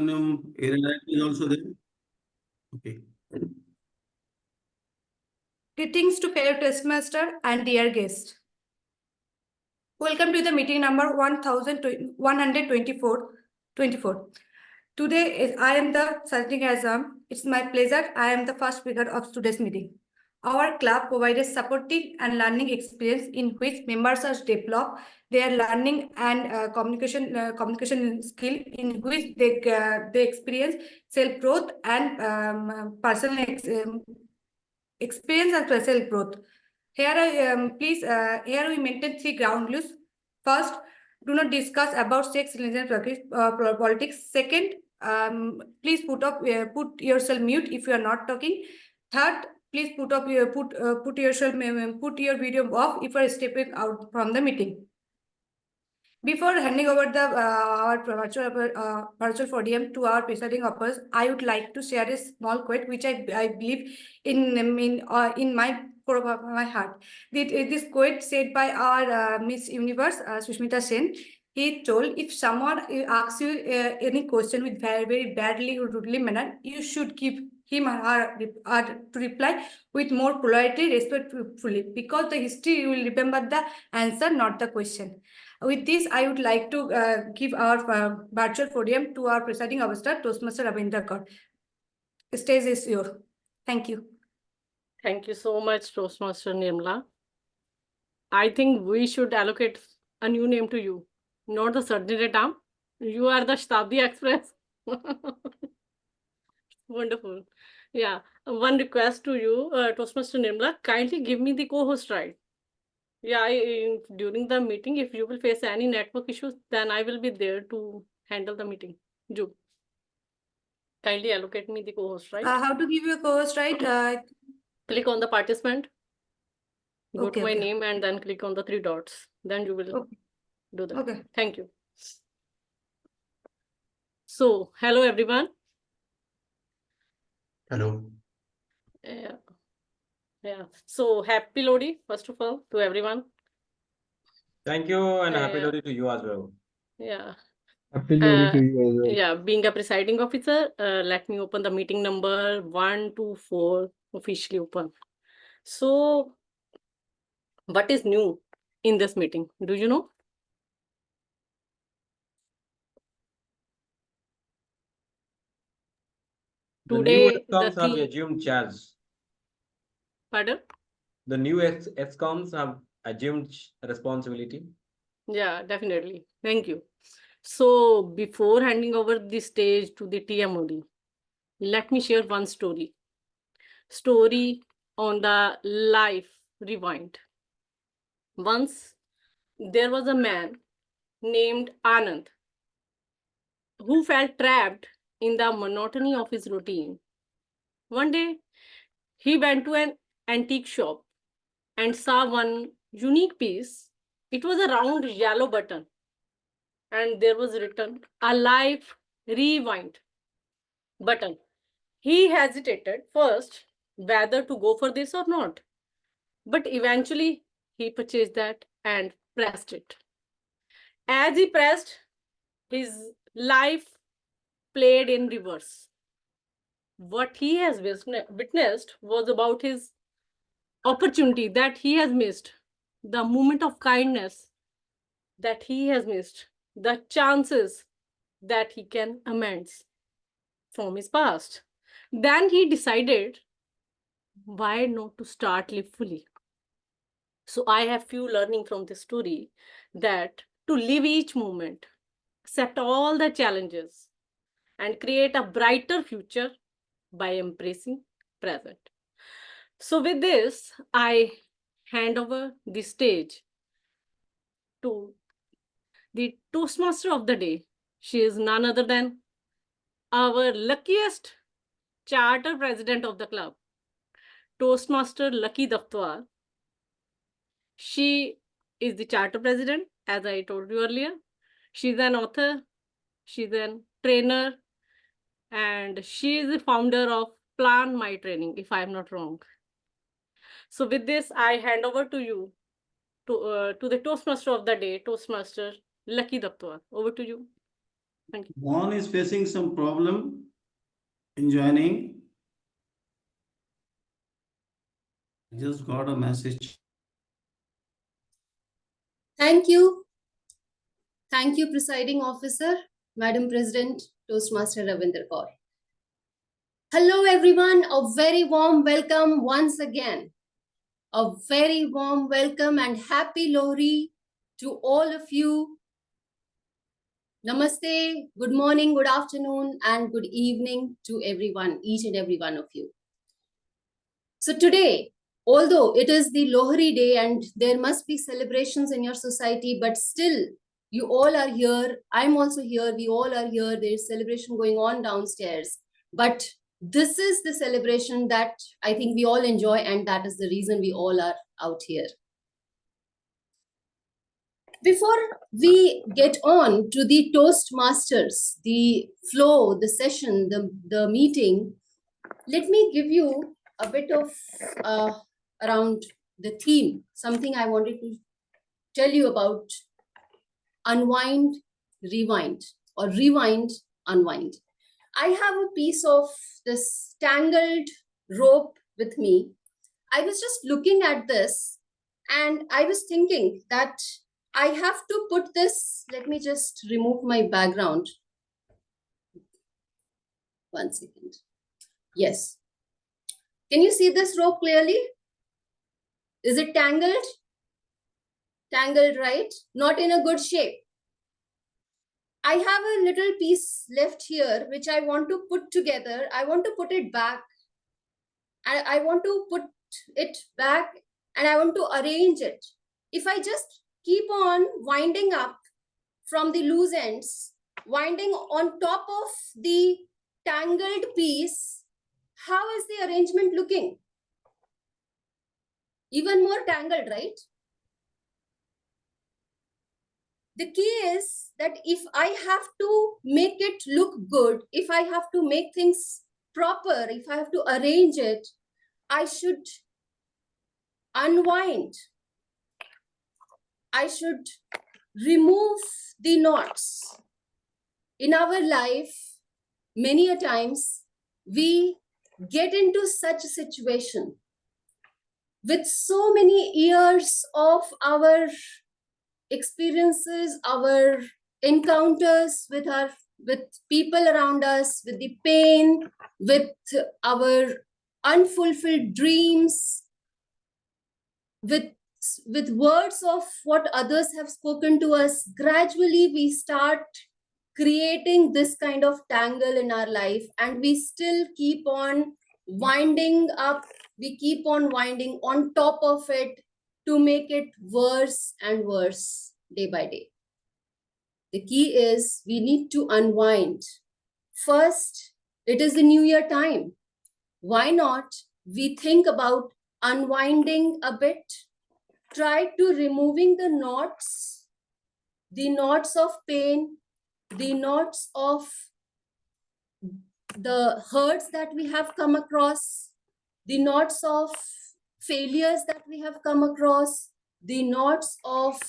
Area is also there. Okay. Greetings to fellow Toastmaster and dear guest. Welcome to the meeting number 1124. Today I am the Sajnik Azam. It's my pleasure. I am the first speaker of today's meeting. Our club provides supportive and learning experience in which members are develop their learning and communication skill, in which they experience self growth and personal experience and personal growth. Here, here we maintain three ground rules. First, do not discuss about sex, religion, politics. Second, please put yourself mute if you are not talking. Third, please put your video off if you are stepping out from the meeting. Before handing over the our virtual podium to our presiding officers, I would like to share a small quote which I believe in my heart. This quote said by our Miss Universe Sushmita Sen. He told, if someone asks you any question with very badly or rudely manner, you should give him or her to reply with more politely, respectfully, because the history will remember the answer, not the question. With this, I would like to give our virtual podium to our presiding officer, Toastmaster Ravindra Kaur. The stage is yours. Thank you. Thank you so much, Toastmaster Nirmala. I think we should allocate a new name to you, not the Sardine Tam. You are the Shtabdi Express. Wonderful. Yeah. One request to you, Toastmaster Nirmala, kindly give me the co-host right. Yeah, during the meeting, if you will face any network issues, then I will be there to handle the meeting. Jo. Kindly allocate me the co-host right. How to give you a co-host right? Click on the participant. Go Okay, to my okay. name and then click on the three dots. Then you will do that. Okay. Thank you. So, hello everyone. Hello. Yeah. So, happy Lodi, first of all, to everyone. Thank you, and happy Lodi to you as well. Yeah. Happy Lodi to you as well. Yeah, being a presiding officer, let me open the meeting number 124 officially open. So, what is new in this meeting? Do you know? The Today, new ESCOMs have assumed charge. Pardon? The new ESCOMs have assumed responsibility. Yeah, definitely. Thank you. So, before handing over the stage to the TMOD, let me share one story. Story on the life rewind. Once, there was a man named Anand who felt trapped in the monotony of his routine. One day, he went to an antique shop and saw one unique piece. It was a round yellow button, and there was written a life rewind button. He hesitated first whether to go for this or not, but eventually he purchased that and pressed it. As he pressed, his life played in reverse. What he has witnessed was about his opportunity that he has missed, the moment of kindness that he has missed, the chances that he can amend from his past. Then he decided, why not to start live fully? So I have few learning from this story, that to live each moment, accept all the challenges, and create a brighter future by embracing present. So with this, I hand over the stage to the Toastmaster of the day. She is none other than our luckiest charter president of the club, Toastmaster Lucky Daftuar. She is the charter president, as I told you earlier. She's an author, she's a trainer, and she is the founder of Plan My Training, if I'm not wrong. So with this, I hand over to you, to the Toastmaster of the day, Toastmaster Lucky Daftuar. Over to you. Thank you. Juan is facing some problem in joining. Just got a message. Thank you. Thank you, Presiding Officer, Madam President, Toastmaster Ravinder Kaur. Hello, everyone. A very warm welcome once again. A very warm welcome and happy Lohri to all of you. Namaste, good morning, good afternoon, and good evening to everyone, each and every one of you. So today, although it is the Lohri day and there must be celebrations in your society, but still you all are here. I'm also here. We all are here. There's celebration going on downstairs. But this is the celebration that I think we all enjoy, and that is the reason we all are out here. Before we get on to the Toastmasters, the flow, the session, the meeting, let me give you a bit of around the theme, something I wanted to tell you about unwind, rewind, or rewind, unwind. I have a piece of this tangled rope with me. I was just looking at this and I was thinking that I have to put this, let me just remove my background. 1 second. Yes. Can you see this rope clearly? Is it tangled? Tangled, right? Not in a good shape. I have a little piece left here, which I want to put together. I want to put it back. I want to put it back and I want to arrange it. If I just keep on winding up from the loose ends, winding on top of the tangled piece, how is the arrangement looking? Even more tangled, right? The key is that if I have to make it look good, if I have to make things proper, if I have to arrange it, I should unwind. I should remove the knots. In our life, many a times, we get into such a situation with so many years of our experiences, our encounters with people around us, with the pain, with our unfulfilled dreams, with words of what others have spoken to us. Gradually we start creating this kind of tangle in our life, and we still keep on winding up, we keep on winding on top of it to make it worse and worse day by day. The key is we need to unwind. First, it is the New Year time. Why not we think about unwinding a bit? Try to removing the knots of pain, the knots of the hurts that we have come across, the knots of failures that we have come across, the knots of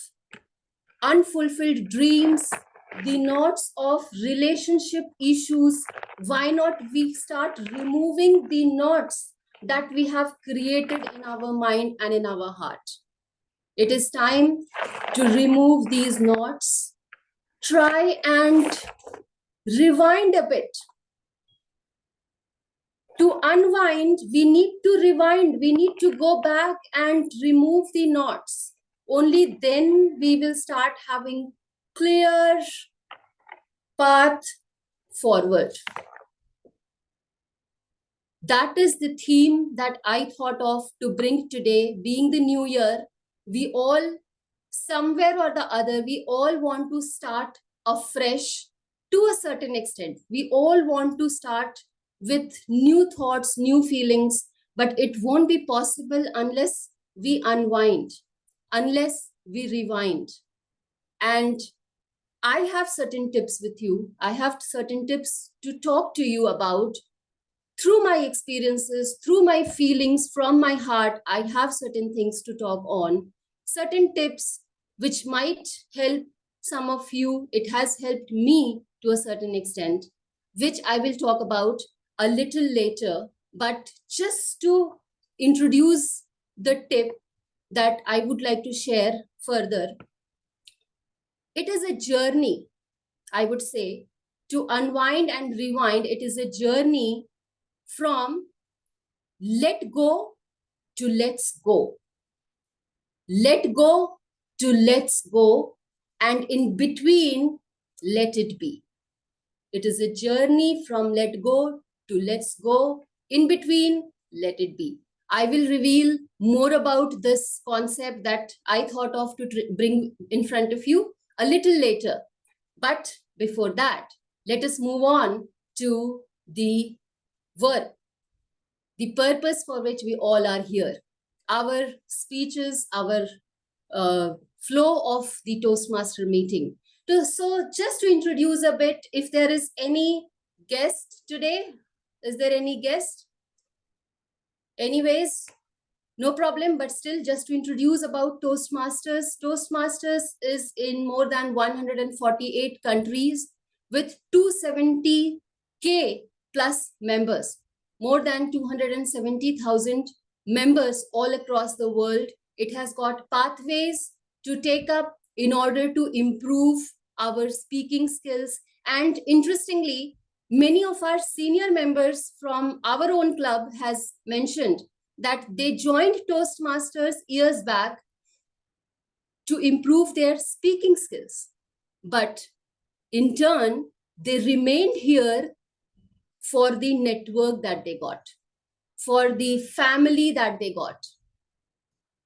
unfulfilled dreams, the knots of relationship issues. Why not we start removing the knots that we have created in our mind and in our heart? It is time to remove these knots. Try and rewind a bit. To unwind, we need to rewind. We need to go back and remove the knots. Only then we will start having clear path forward. That is the theme that I thought of to bring today. Being the new year, we all, somewhere or the other, we all want to start afresh to a certain extent. We all want to start with new thoughts, new feelings, but it won't be possible unless we unwind, unless we rewind. And I have certain tips with you. I have certain tips to talk to you about. Through my experiences, through my feelings from my heart, I have certain things to talk on, certain tips which might help some of you. It has helped me to a certain extent, which I will talk about a little later. But just to introduce the tip that I would like to share further, it is a journey, I would say, to unwind and rewind. It is a journey from let go to let's go. Let go to let's go, and in between, let it be. It is a journey from let go to let's go. In between, let it be. I will reveal more about this concept that I thought of to bring in front of you a little later. But before that, let us move on to the work, the purpose for which we all are here. Our speeches, our flow of the Toastmaster meeting. So just to introduce a bit, if there is any guest today, is there any guest? Anyways, no problem, but still just to introduce about Toastmasters. Toastmasters is in more than 148 countries with 270K plus members, more than 270,000 members all across the world. It has got pathways to take up in order to improve our speaking skills. And interestingly, many of our senior members from our own club has mentioned that they joined Toastmasters years back to improve their speaking skills. But in turn, they remained here for the network that they got, for the family that they got.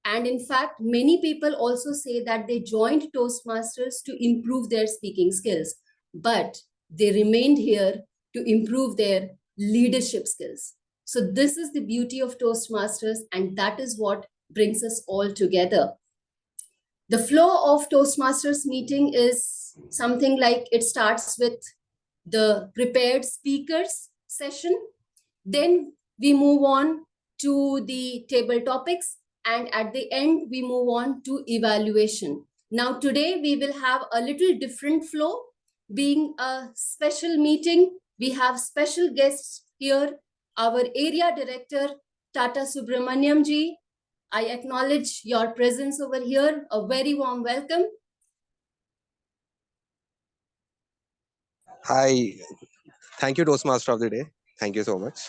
And in fact, many people also say that they joined Toastmasters to improve their speaking skills, but they remained here to improve their leadership skills. So this is the beauty of Toastmasters, and that is what brings us all together. The flow of Toastmasters meeting is something like it starts with the prepared speakers session. Then we move on to the table topics. And at the end, we move on to evaluation. Now, today we will have a little different flow. Being a special meeting, we have special guests here. Our area director, Tata Subramaniam ji. I acknowledge your presence over here. A very warm welcome. Hi, thank you, Toastmaster of the Day. Thank you so much.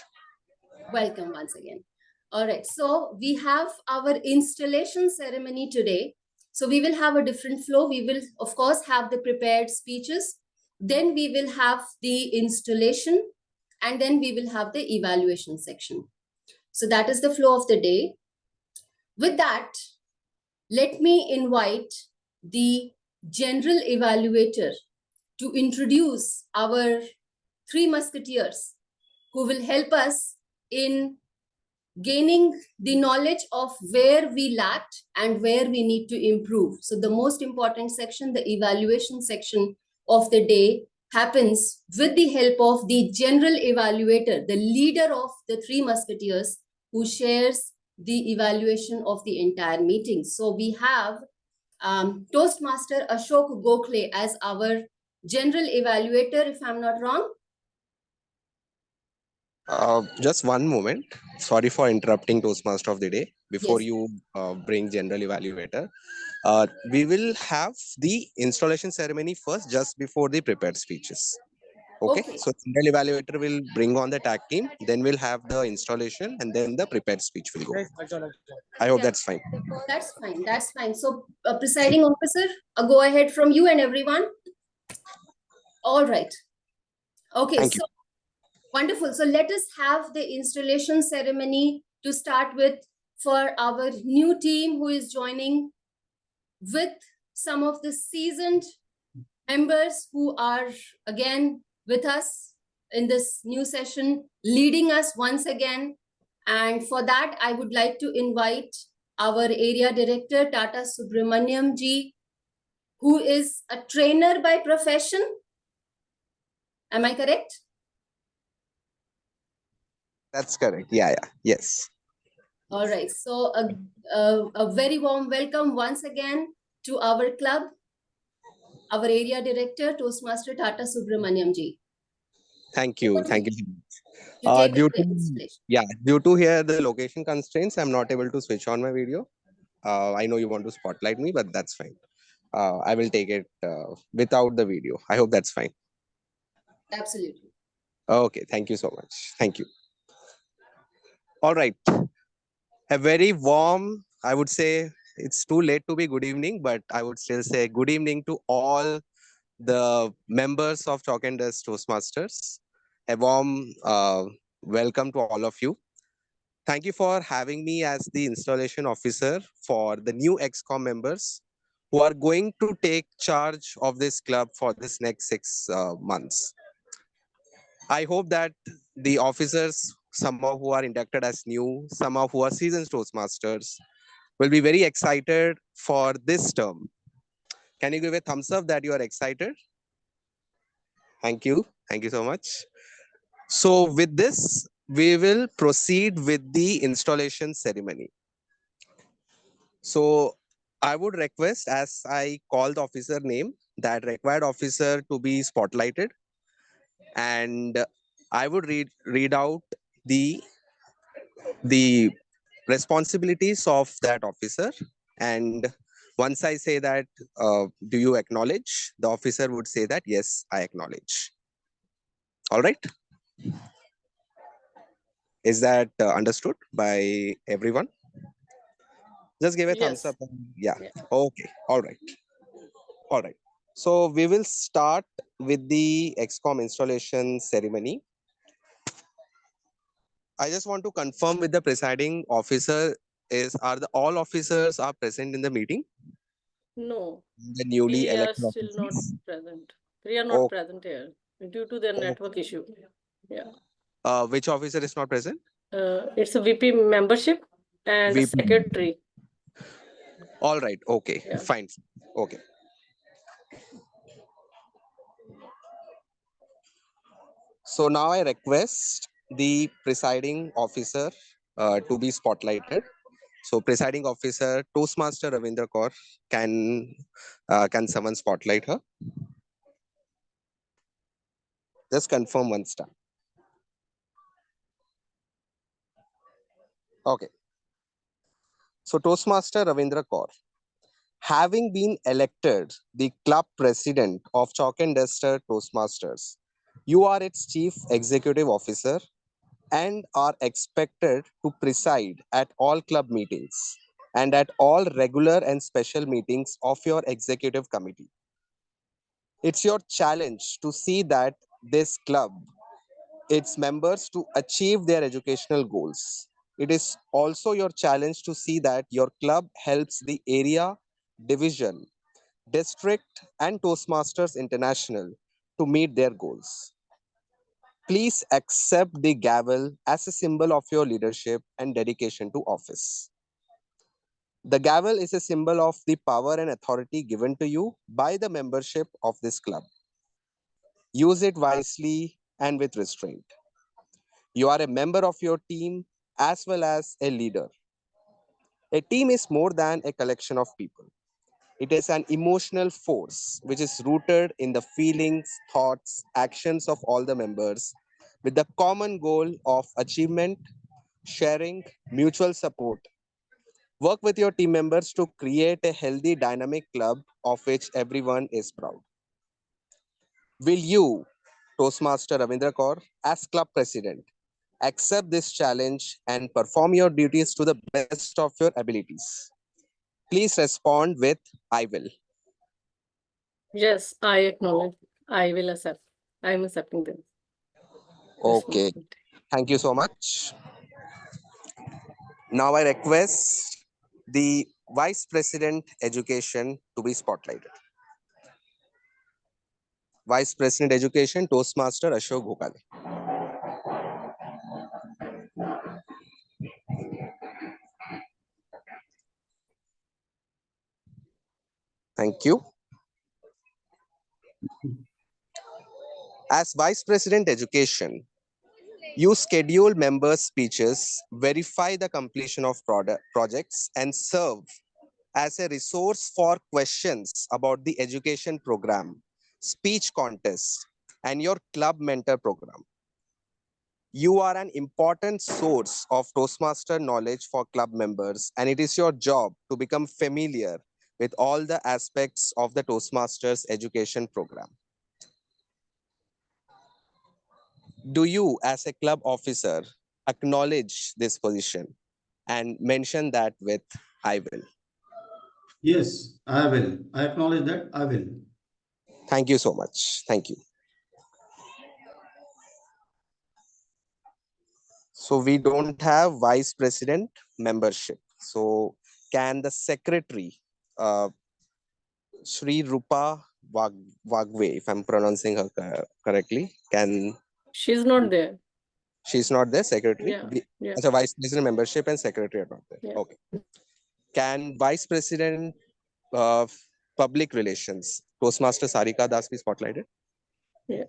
Welcome once again. All right, so we have our installation ceremony today. So we will have a different flow. We will, of course, have the prepared speeches. Then we will have the installation, and then we will have the evaluation section. So that is the flow of the day. With that, let me invite the general evaluator to introduce our three musketeers who will help us in gaining the knowledge of where we lacked and where we need to improve. So the most important section, the evaluation section of the day, happens with the help of the general evaluator, the leader of the three musketeers, who shares the evaluation of the entire meeting. So we have Toastmaster Ashok Gokhale as our general evaluator, if I'm not wrong. Just one moment. Sorry for interrupting Toastmaster of the Day. Before Yes. you bring general evaluator, we will have the installation ceremony first, just before the prepared speeches. Okay. So general evaluator will bring on the tag team, then we'll have the installation, and then the prepared speech will go. I hope that's fine. That's fine. That's fine. So, presiding officer, a go ahead from you and everyone. All right. Okay. Thank you. Wonderful. So let us have the installation ceremony to start with for our new team who is joining, with some of the seasoned members who are again with us in this new session, leading us once again. And for that, I would like to invite our area director, Tata Subramaniam ji, who is a trainer by profession. Am I correct? That's correct. Yeah. Yes. All right. So a very warm welcome once again to our club. our area director, Toastmaster Tata Subramaniam ji. Thank you. Over to Thank you. you. You take Due away to installation. due to here the location constraints, I'm not able to switch on my video. I know you want to spotlight me, but that's fine. I will take it without the video. I hope that's fine. Absolutely. Okay, thank you so much. Thank you. All right. A very warm, I would say it's too late to be good evening, but I would still say good evening to all the members of Chalk and Dust Toastmasters. A warm welcome to all of you. Thank you for having me as the installation officer for the new XCOM members who are going to take charge of this club for this next 6 months. I hope that the officers, some of who are inducted as new, some of who are seasoned Toastmasters, will be very excited for this term. Can you give a thumbs up that you are excited? Thank you. Thank you so much. So with this, we will proceed with the installation ceremony. So I would request, as I call the officer name, that required officer to be spotlighted, and I would read out the responsibilities of that officer. And once I say that, do you acknowledge? The officer would say that, yes, I acknowledge. All right. Is that understood by everyone? Just give a thumbs Yes. up. Yeah. Yeah. Okay. All right. All right. So we will start with the XCOM installation ceremony. I just want to confirm with the presiding officer, are all officers are present in the meeting? No, The newly we are elected still not officers? present. We are not Oh, present here due to their network issue. Yeah. which officer is not present? It's a VP membership and a VP. secretary. All right. Okay. Yeah. Fine. Okay. So now I request the presiding officer to be spotlighted. So presiding officer Toastmaster Ravindra Kaur, can someone spotlight her? Just confirm one star. Okay. So Toastmaster Ravindra Kaur, having been elected the club president of Chalk and Duster Toastmasters, you are its chief executive officer and are expected to preside at all club meetings and at all regular and special meetings of your executive committee. It's your challenge to see that this club, its members, to achieve their educational goals. It is also your challenge to see that your club helps the area, division, district, and Toastmasters International to meet their goals. Please accept the gavel as a symbol of your leadership and dedication to office. The gavel is a symbol of the power and authority given to you by the membership of this club. Use it wisely and with restraint. You are a member of your team as well as a leader. A team is more than a collection of people. It is an emotional force which is rooted in the feelings, thoughts, actions of all the members with the common goal of achievement, sharing, mutual support. Work with your team members to create a healthy, dynamic club of which everyone is proud. Will you, Toastmaster Ravindra Kaur, as club president, accept this challenge and perform your duties to the best of your abilities? Please respond with I will. Yes, I acknowledge. I will accept. I am accepting this Okay. responsibility. Thank you so much. Now I request the Vice President Education to be spotlighted. Vice President Education, Toastmaster Ashok Bhokale. Thank you. As Vice President Education, you schedule members' speeches, verify the completion of projects, and serve as a resource for questions about the education program, speech contest, and your club mentor program. You are an important source of Toastmaster knowledge for club members, and it is your job to become familiar with all the aspects of the Toastmasters education program. Do you, as a club officer, acknowledge this position and mention that with "I will"? Yes, I will. I acknowledge that. I will. Thank you so much. Thank you. So we don't have vice president membership. So can the secretary, Sri Rupa Wagwe, if I'm pronouncing her correctly, She's not there. she's not there, secretary? Yeah, yeah. So vice president membership and secretary are not there. Yeah. Okay. Can vice president of public relations, Toastmaster Sarika Das, be spotlighted? Yeah.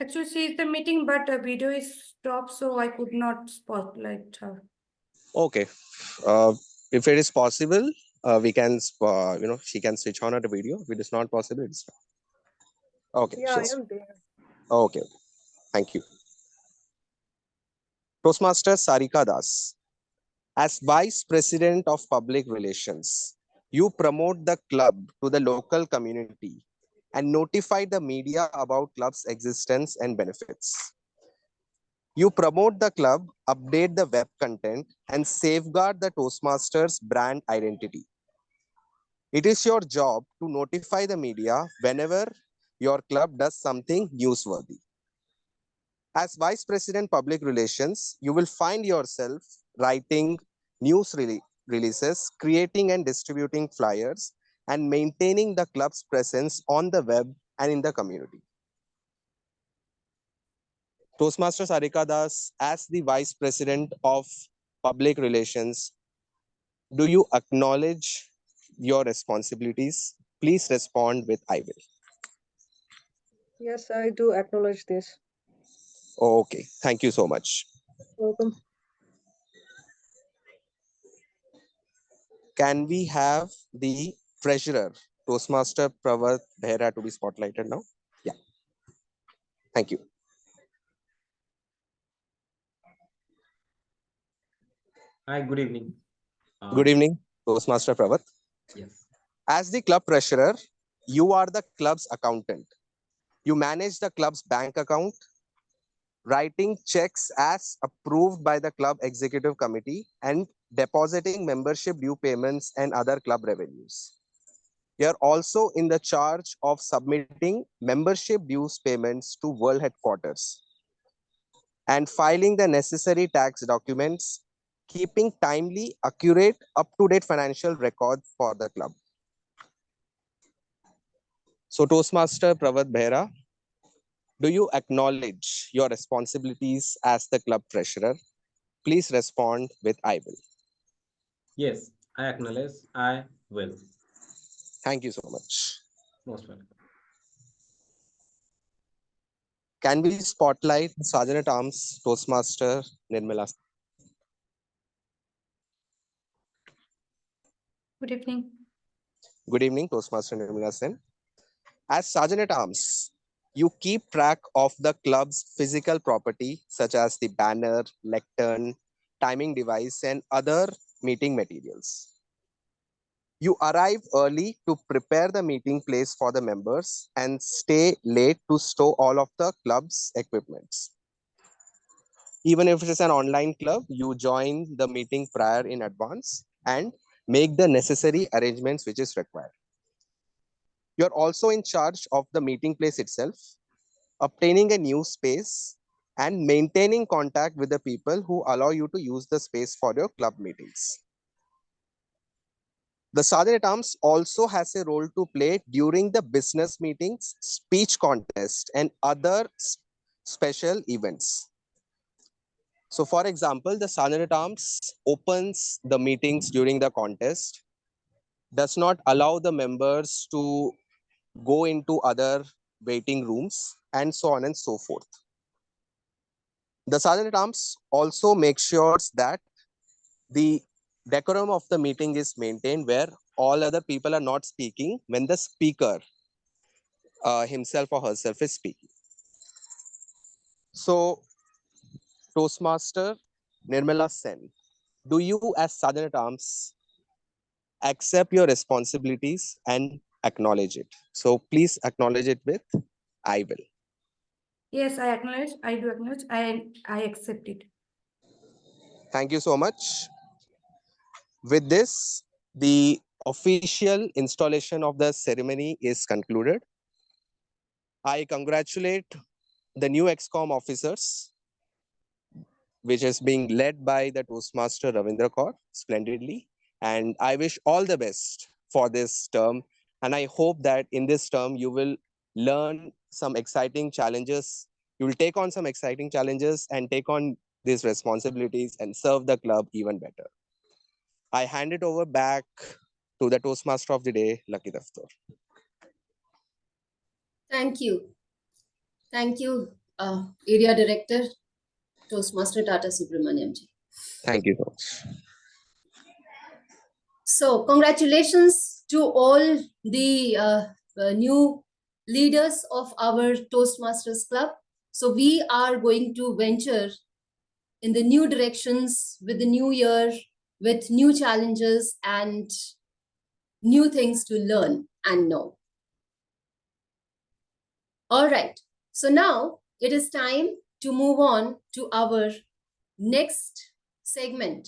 Actually, she is the meeting, but the video is stopped, so I could not spotlight her. Okay. If it is possible, we can, she can switch on her video. If it is not possible, it's fine. Okay. Yeah, I sure. am there. Okay. Thank you. Toastmaster Sarika Das, as Vice President of Public Relations, you promote the club to the local community and notify the media about club's existence and benefits. You promote the club, update the web content, and safeguard the Toastmasters brand identity. It is your job to notify the media whenever your club does something newsworthy. As Vice President Public Relations, you will find yourself writing news releases, creating and distributing flyers, and maintaining the club's presence on the web and in the community. Toastmaster Sarika Das, as the Vice President of Public Relations, do you acknowledge your responsibilities? Please respond with "I will." Yes, I do acknowledge this. Okay, thank you so much. Welcome. Can we have the treasurer, Toastmaster Pravat Behra, to be spotlighted now? Yeah. Thank you. Hi, good evening. Good evening, Toastmaster Pravat. Yes. As the club treasurer, you are the club's accountant. You manage the club's bank account, writing checks as approved by the club executive committee, and depositing membership due payments and other club revenues. You're also in the charge of submitting membership dues payments to World Headquarters and filing the necessary tax documents, keeping timely, accurate, up-to-date financial records for the club. So Toastmaster Pravat Behra, do you acknowledge your responsibilities as the club treasurer? Please respond with "I will." Yes, I acknowledge. I will. Thank you so much. Most welcome. Can we spotlight Sergeant at Arms Toastmaster Nirmala? Good evening. Good evening, Toastmaster Nirmala Sen. As Sergeant at Arms, you keep track of the club's physical property, such as the banner, lectern, timing device, and other meeting materials. You arrive early to prepare the meeting place for the members and stay late to store all of the club's equipments. Even if it is an online club, you join the meeting prior in advance and make the necessary arrangements which is required. You're also in charge of the meeting place itself, obtaining a new space, and maintaining contact with the people who allow you to use the space for your club meetings. The Sergeant at Arms also has a role to play during the business meetings, speech contest, and other special events. So for example, the Sergeant at Arms opens the meetings during the contest, does not allow the members to go into other waiting rooms, and so on and so forth. The Sergeant at Arms also makes sure that the decorum of the meeting is maintained, where all other people are not speaking when the speaker himself or herself is speaking. So, Toastmaster Nirmala Sen, do you as Sergeant at Arms accept your responsibilities and acknowledge it? So please acknowledge it with I will. Yes, I acknowledge. I do acknowledge. I accept it. Thank you so much. With this, the official installation of the ceremony is concluded. I congratulate the new XCOM officers, which is being led by the Toastmaster Ravindra Kaur splendidly. And I wish all the best for this term. And I hope that in this term, you will learn some exciting challenges. You will take on some exciting challenges and take on these responsibilities and serve the club even better. I hand it over back to the Toastmaster of the day, Lucky Daftuar. Thank you. Thank you, Area Director, Toastmaster Tata Subramaniamji. Thank you so much. So, congratulations to all the new leaders of our Toastmasters Club. So, we are going to venture in the new directions with the new year, with new challenges and new things to learn and know. All right. So, now it is time to move on to our next segment,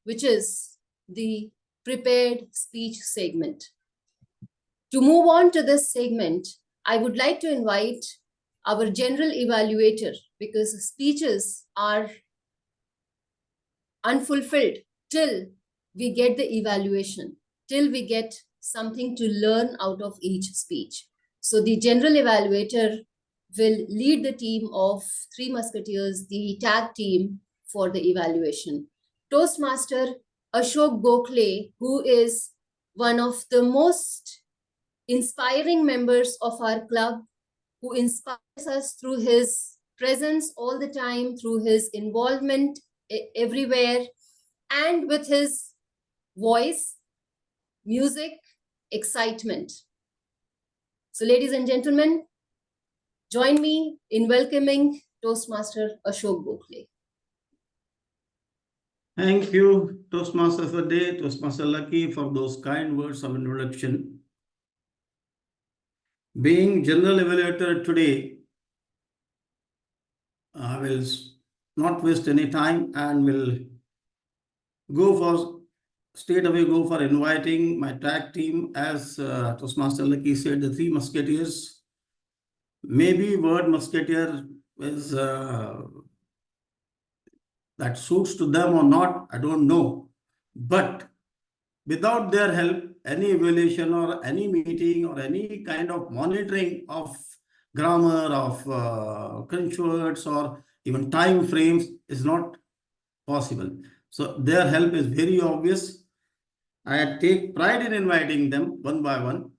which is the prepared speech segment. To move on to this segment, I would like to invite our general evaluator, because speeches are unfulfilled till we get the evaluation, till we get something to learn out of each speech. So the general evaluator will lead the team of Three Musketeers, the tag team, for the evaluation. Toastmaster Ashok Gokhale, who is one of the most inspiring members of our club, who inspires us through his presence all the time, through his involvement everywhere, and with his voice, music, excitement. So, ladies and gentlemen, join me in welcoming Toastmaster Ashok Gokhale. Thank you, Toastmaster of the day, Toastmaster Lucky, for those kind words of introduction. Being general evaluator today, I will not waste any time and will straight away go for inviting my tag team, as Toastmaster Lucky said, the Three Musketeers. Maybe word musketeer is that suits to them or not, I don't know. But without their help, any evaluation or any meeting or any kind of monitoring of grammar, of crunch words, or even time frames is not possible. So their help is very obvious. I take pride in inviting them one by one.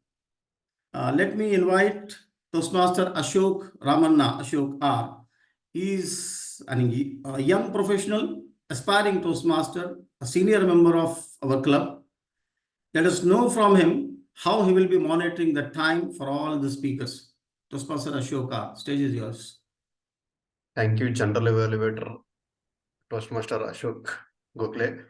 Let me invite Toastmaster Ashok Ramanna, Ashok R. He is a young professional, aspiring Toastmaster, a senior member of our club. Let us know from him how he will be monitoring the time for all the speakers. Toastmaster Ashok R, stage is yours. Thank you, General Evaluator, Toastmaster Ashok Gokhale.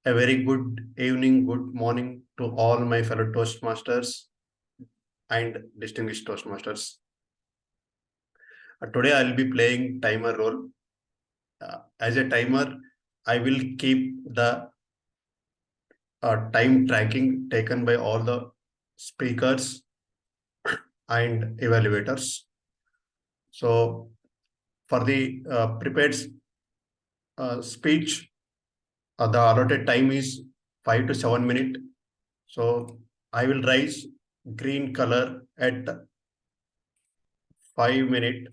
A very good evening, good morning to all my fellow Toastmasters and distinguished Toastmasters. Today I'll be playing timer role. As a timer, I will keep the time tracking taken by all the speakers and evaluators. So for the prepared speech, the allotted time is 5 to 7 minutes. So I will raise green color at 5 minutes,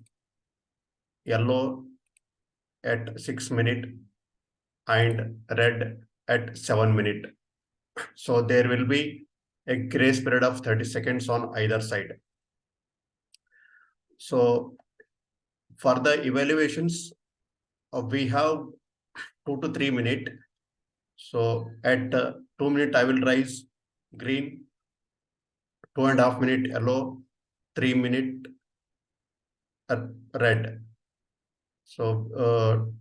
yellow at 6 minutes, and red at 7 minutes. So there will be a grace period of 30 seconds on either side. So for the evaluations, we have 2 to 3 minutes. So at 2 minutes, I will raise green, 2.5 minutes yellow, 3 minutes red. So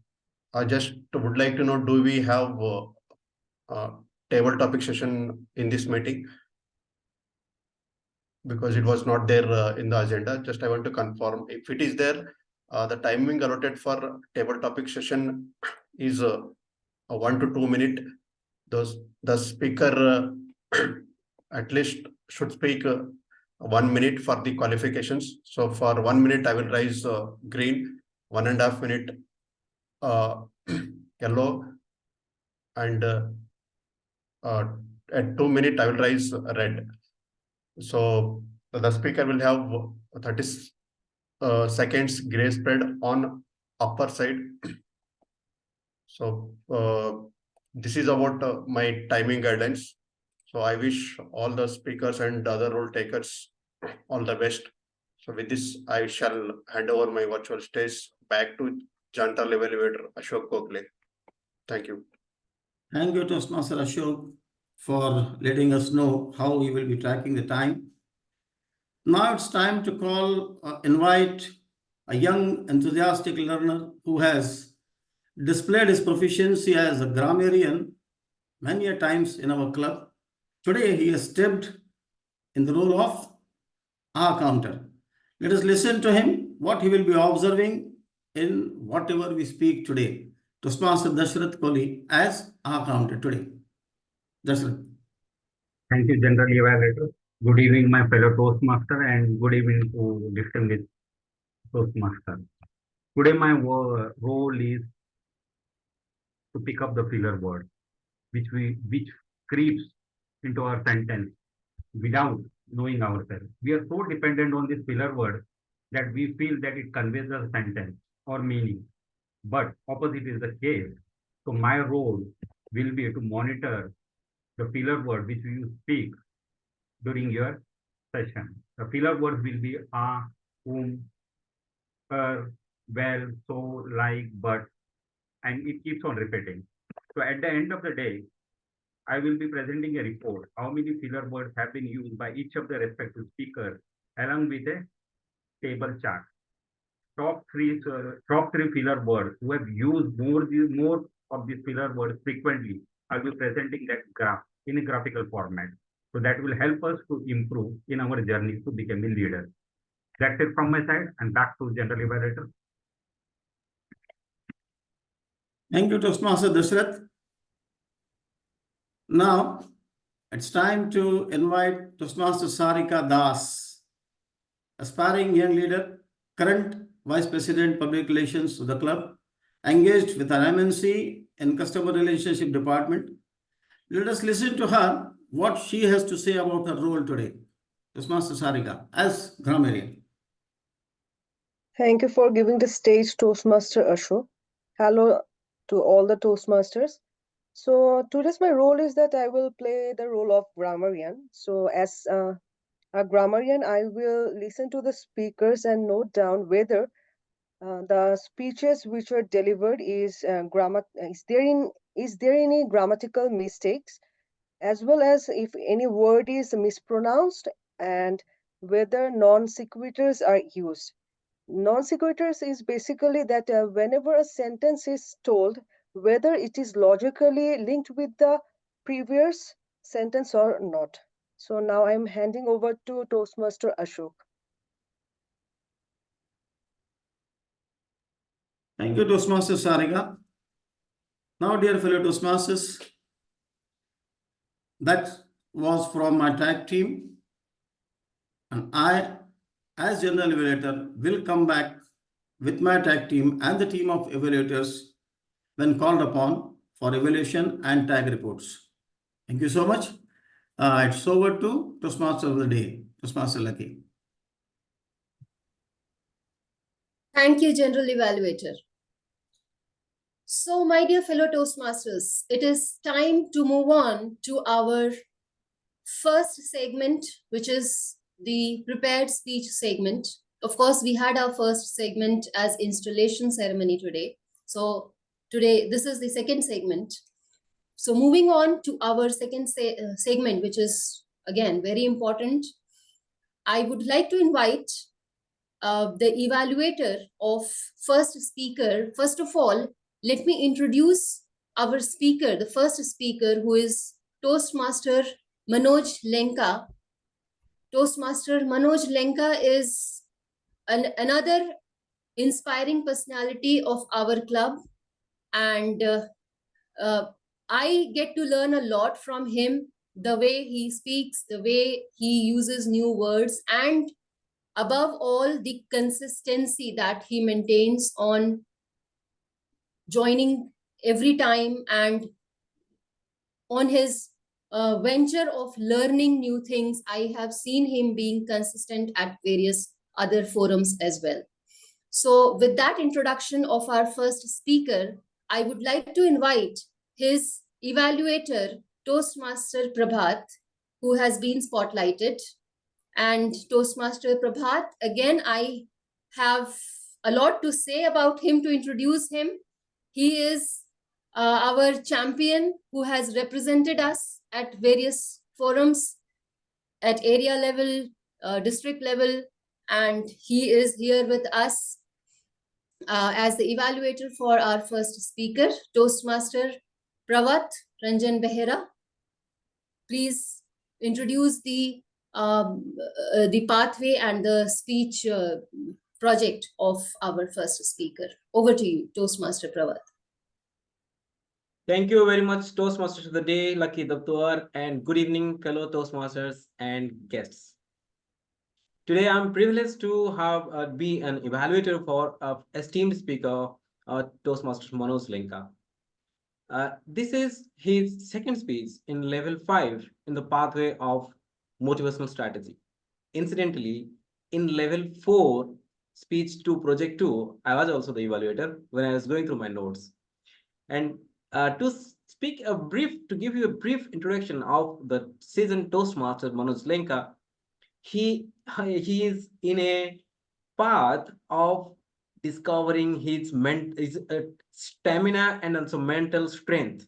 I just would like to know, do we have table topic session in this meeting? Because it was not there in the agenda. Just I want to confirm if it is there. The timing allotted for table topic session is 1 to 2 minutes. The speaker at least should speak 1 minute for the qualifications. So for 1 minute, I will raise green, 1.5 minute yellow, and at 2 minutes, I will raise red. So the speaker will have 30 seconds grace period on upper side. So this is about my timing guidelines. So I wish all the speakers and other role takers all the best. So with this, I shall hand over my virtual stage back to General Evaluator Ashok Gokhale. Thank you. Thank you, Toastmaster Ashok, for letting us know how we will be tracking the time. Now it's time to invite a young, enthusiastic learner who has displayed his proficiency as a grammarian many a times in our club. Today, he has stepped in the role of our counter. Let us listen to him, what he will be observing in whatever we speak today. Toastmaster Dashrath Kohli as our counter today. Dashrath. Thank you, General Evaluator. Good evening, my fellow Toastmaster, and good evening to distinguished Toastmaster. Today, my role is to pick up the filler word, which creeps into our sentence without knowing ourselves. We are so dependent on this filler word that we feel that it conveys a sentence or meaning, but opposite is the case. So my role will be to monitor the filler word which you speak during your session. The filler words will be whom, well, so, like, but, and it keeps on repeating. So at the end of the day, I will be presenting a report, how many filler words have been used by each of the respective speakers, along with a table chart. Top three filler words who have used more of these filler words frequently, I'll be presenting that graph in a graphical format. So that will help us to improve in our journey to becoming leaders. That's it from my side, and back to General Evaluator. Thank you, Toastmaster Dashrath. Now, it's time to invite Toastmaster Sarika Das, aspiring young leader, current Vice President Public Relations to the club, engaged with an MNC in Customer Relationship Department. Let us listen to her, what she has to say about her role today. Toastmaster Sarika, as grammarian. Thank you for giving the stage, Toastmaster Ashok. Hello to all the Toastmasters. So today's my role is that I will play the role of grammarian. So as a grammarian, I will listen to the speakers and note down whether the speeches which were delivered is there any grammatical mistakes, as well as if any word is mispronounced, and whether non sequiturs are used. Non sequiturs is basically that whenever a sentence is told, whether it is logically linked with the previous sentence or not. So now I'm handing over to Toastmaster Ashok. Thank you, Toastmaster Sarika. Now, dear fellow Toastmasters, that was from my tag team. And I, as General Evaluator, will come back with my tag team and the team of evaluators when called upon for evaluation and tag reports. Thank you so much. It's over to Toastmaster of the day, Toastmaster Lucky. Thank you, General Evaluator. So, my dear fellow Toastmasters, it is time to move on to our first segment, which is the prepared speech segment. Of course, we had our first segment as installation ceremony today. So today, this is the second segment. So moving on to our second segment, which is again very important, I would like to invite the evaluator of first speaker. First of all, let me introduce our speaker, the first speaker, who is Toastmaster Manoj Lenka. Toastmaster Manoj Lenka is another inspiring personality of our club, and I get to learn a lot from him, the way he speaks, the way he uses new words, and above all, the consistency that he maintains on joining every time and on his venture of learning new things. I have seen him being consistent at various other forums as well. So with that introduction of our first speaker, I would like to invite his evaluator, Toastmaster Prabhat, who has been spotlighted. And Toastmaster Prabhat, again, I have a lot to say about him to introduce him. He is our champion who has represented us at various forums at area level, district level, and he is here with us as the evaluator for our first speaker, Toastmaster Pravat Ranjan Behera. Please introduce the pathway and the speech project of our first speaker. Over to you, Toastmaster Pravat. Thank you very much, Toastmasters of the Day, Lucky Daftuar, and good evening, fellow Toastmasters and guests. Today, I'm privileged to have be an evaluator for esteemed speaker, Toastmaster Manoj Lenka. This is his second speech in level 5 in the pathway of motivational strategy. Incidentally, in level 4, speech to project 2, I was also the evaluator when I was going through my notes. And to give you a brief introduction of the seasoned Toastmaster Manoj Lenka, he is in a path of discovering his stamina and also mental strength.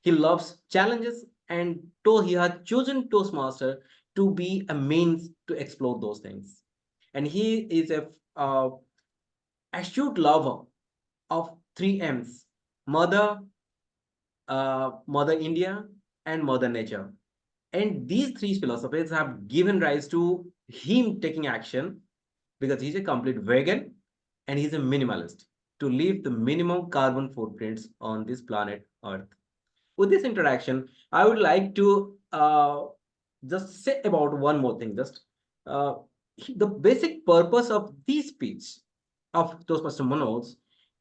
He loves challenges, and he has chosen Toastmaster to be a means to explore those things. And he is a astute lover of 3 M's: Mother, Mother India, and Mother Nature. And these 3 philosophies have given rise to him taking action, because he's a complete vegan and he's a minimalist, to leave the minimum carbon footprints on this planet Earth. With this introduction, I would like to just say about one more thing. The basic purpose of this speech of Toastmaster Manoj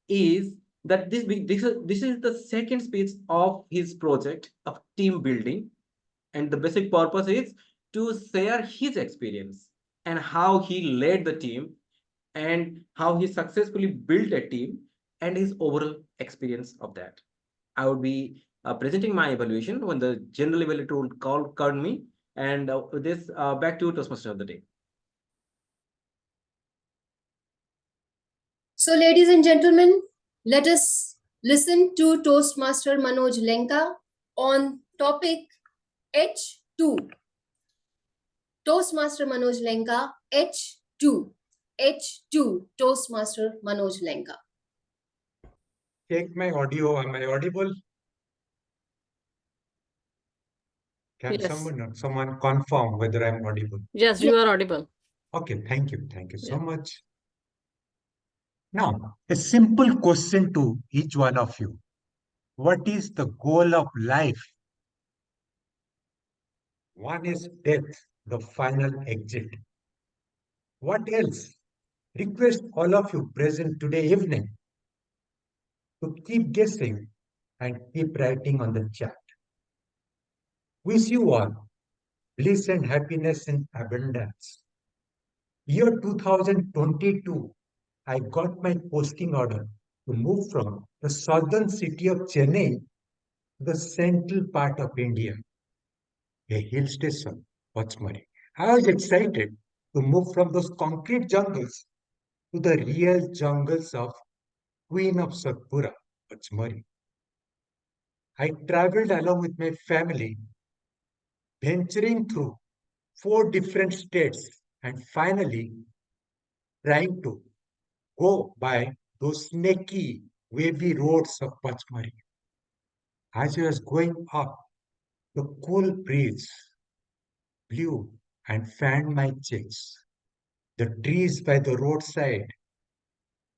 is that this is the second speech of his project of team building, and the basic purpose is to share his experience and how he led the team and how he successfully built a team and his overall experience of that. I would be presenting my evaluation when the general evaluator will call me, and with this, back to Toastmaster of the Day. So, ladies and gentlemen, let us listen to Toastmaster Manoj Lenka on topic H2. Toastmaster Manoj Lenka, H2. H2, Toastmaster Manoj Lenka. Take my audio. Am I audible? Can Yes. someone confirm whether I'm audible? Yes, you are audible. Okay, thank you. Thank you so much. Now, a simple question to each one of you. What is the goal of life? One is death, the final exit. What else? Request all of you present today evening to keep guessing and keep writing on the chat. Wish you all bliss and happiness in abundance. Year 2022, I got my posting order to move from the southern city of Chennai to the central part of India. a hill station, Pachmari. I was excited to move from those concrete jungles to the real jungles of Queen of Satpura, Pachmari. I traveled along with my family, venturing through 4 different states and finally trying to go by those snaky, wavy roads of Pachmari. As I was going up, the cool breeze blew and fanned my cheeks. The trees by the roadside,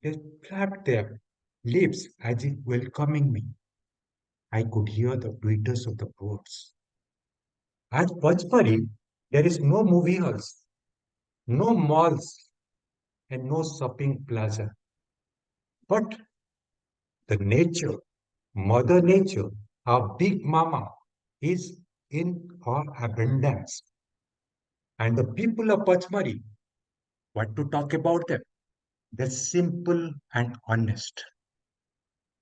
they flapped their leaves as if welcoming me. I could hear the twitters of the birds. At Pachmari, there is no movie halls, no malls, and no shopping plaza. But the nature, Mother Nature, our big mama, is in her abundance. And the people of Pachmari, what to talk about them? They're simple and honest.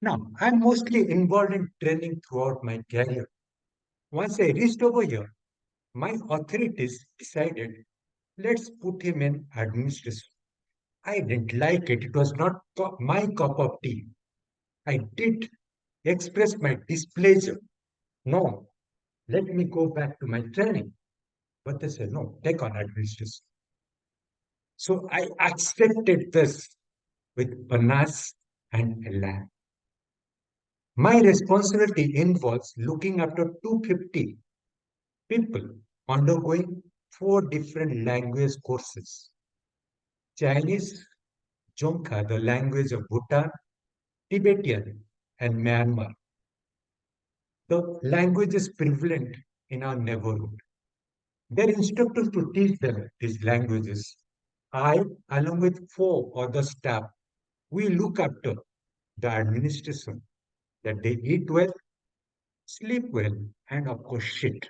Now, I'm mostly involved in training throughout my career. Once I reached over here, my authorities decided, let's put him in administration. I didn't like it. It was not my cup of tea. I did express my displeasure. No, let me go back to my training. But they said, no, take on administration. So I accepted this with panas and elan. My responsibility involves looking after 250 people undergoing 4 different language courses. Chinese, Jonka, the language of Bhutan, Tibetan, and Myanmar. The language is prevalent in our neighborhood. Their instructors to teach them these languages. I, along with 4 other staff, we look after the administration, that they eat well, sleep well, and of course shit.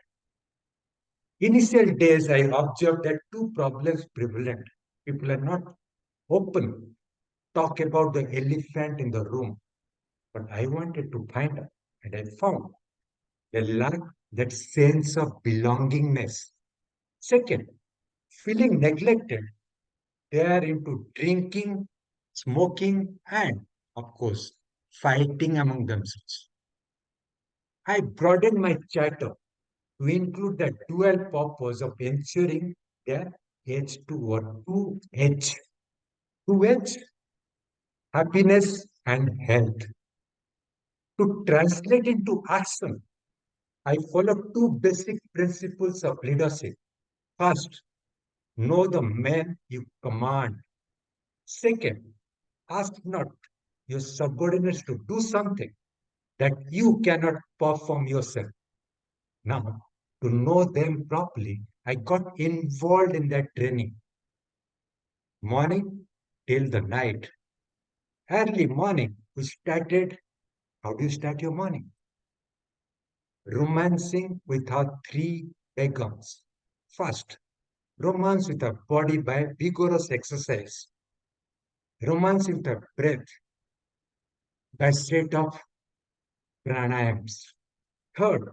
Initial days, I observed that 2 problems prevalent. People are not open, talk about the elephant in the room. But I wanted to find out, and I found they lack that sense of belongingness. Second, feeling neglected, they are into drinking, smoking, and, of course, fighting among themselves. I broadened my charter to include the dual purpose of ensuring their H2 or 2H. 2H, happiness and health. To translate into action, I follow 2 basic principles of leadership. First, know the men you command. Second, ask not your subordinates to do something that you cannot perform yourself. Now, to know them properly, I got involved in that training. Morning till the night. Early morning, we started. How do you start your morning? Romancing with our 3 begums. First, romance with our body by vigorous exercise. Romance with our breath by set of pranayams. Third,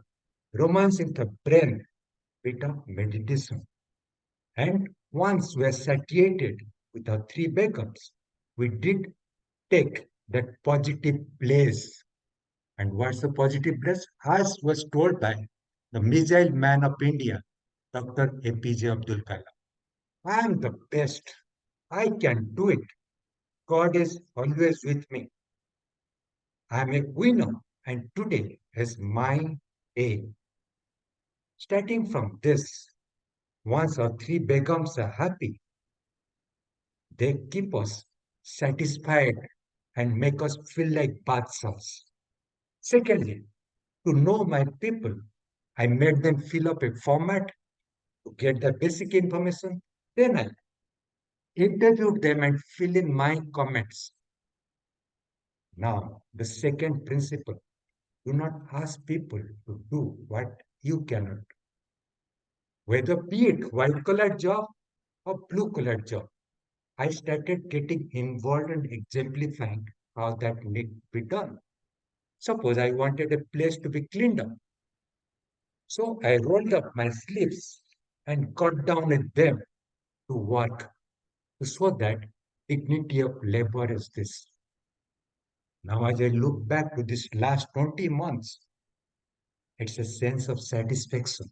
romance with the brain with of meditation. And once we are satiated with our 3 begums, we did take that positive place. And what's the positive place? As was told by the missile man of India, Dr. APJ Abdul Kalam. I am the best. I can do it. God is always with me. I am a winner, and today is my day. Starting from this, once our 3 begums are happy, they keep us satisfied and make us feel like badshahs. Secondly, to know my people, I made them fill up a format to get the basic information. Then I interviewed them and fill in my comments. Now, the second principle, do not ask people to do what you cannot. Whether be it white collar job or blue collar job, I started getting involved and exemplifying how that need to be done. Suppose I wanted a place to be cleaned up. So I rolled up my sleeves and got down with them to work to show that dignity of labor is this. Now, as I look back to this last 20 months, it's a sense of satisfaction,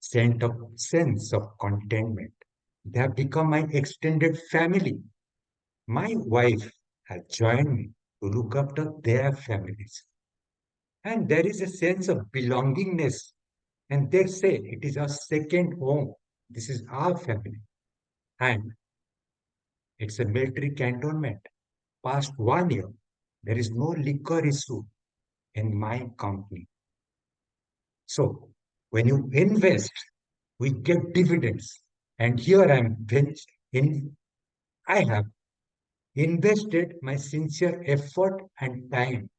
sense of contentment. They have become my extended family. My wife has joined me to look after their families. And there is a sense of belongingness. And they say it is our second home. This is our family. And it's a military cantonment. Past 1 year, there is no liquor issue in my company. So when you invest, we get dividends. And here I have invested my sincere effort and time.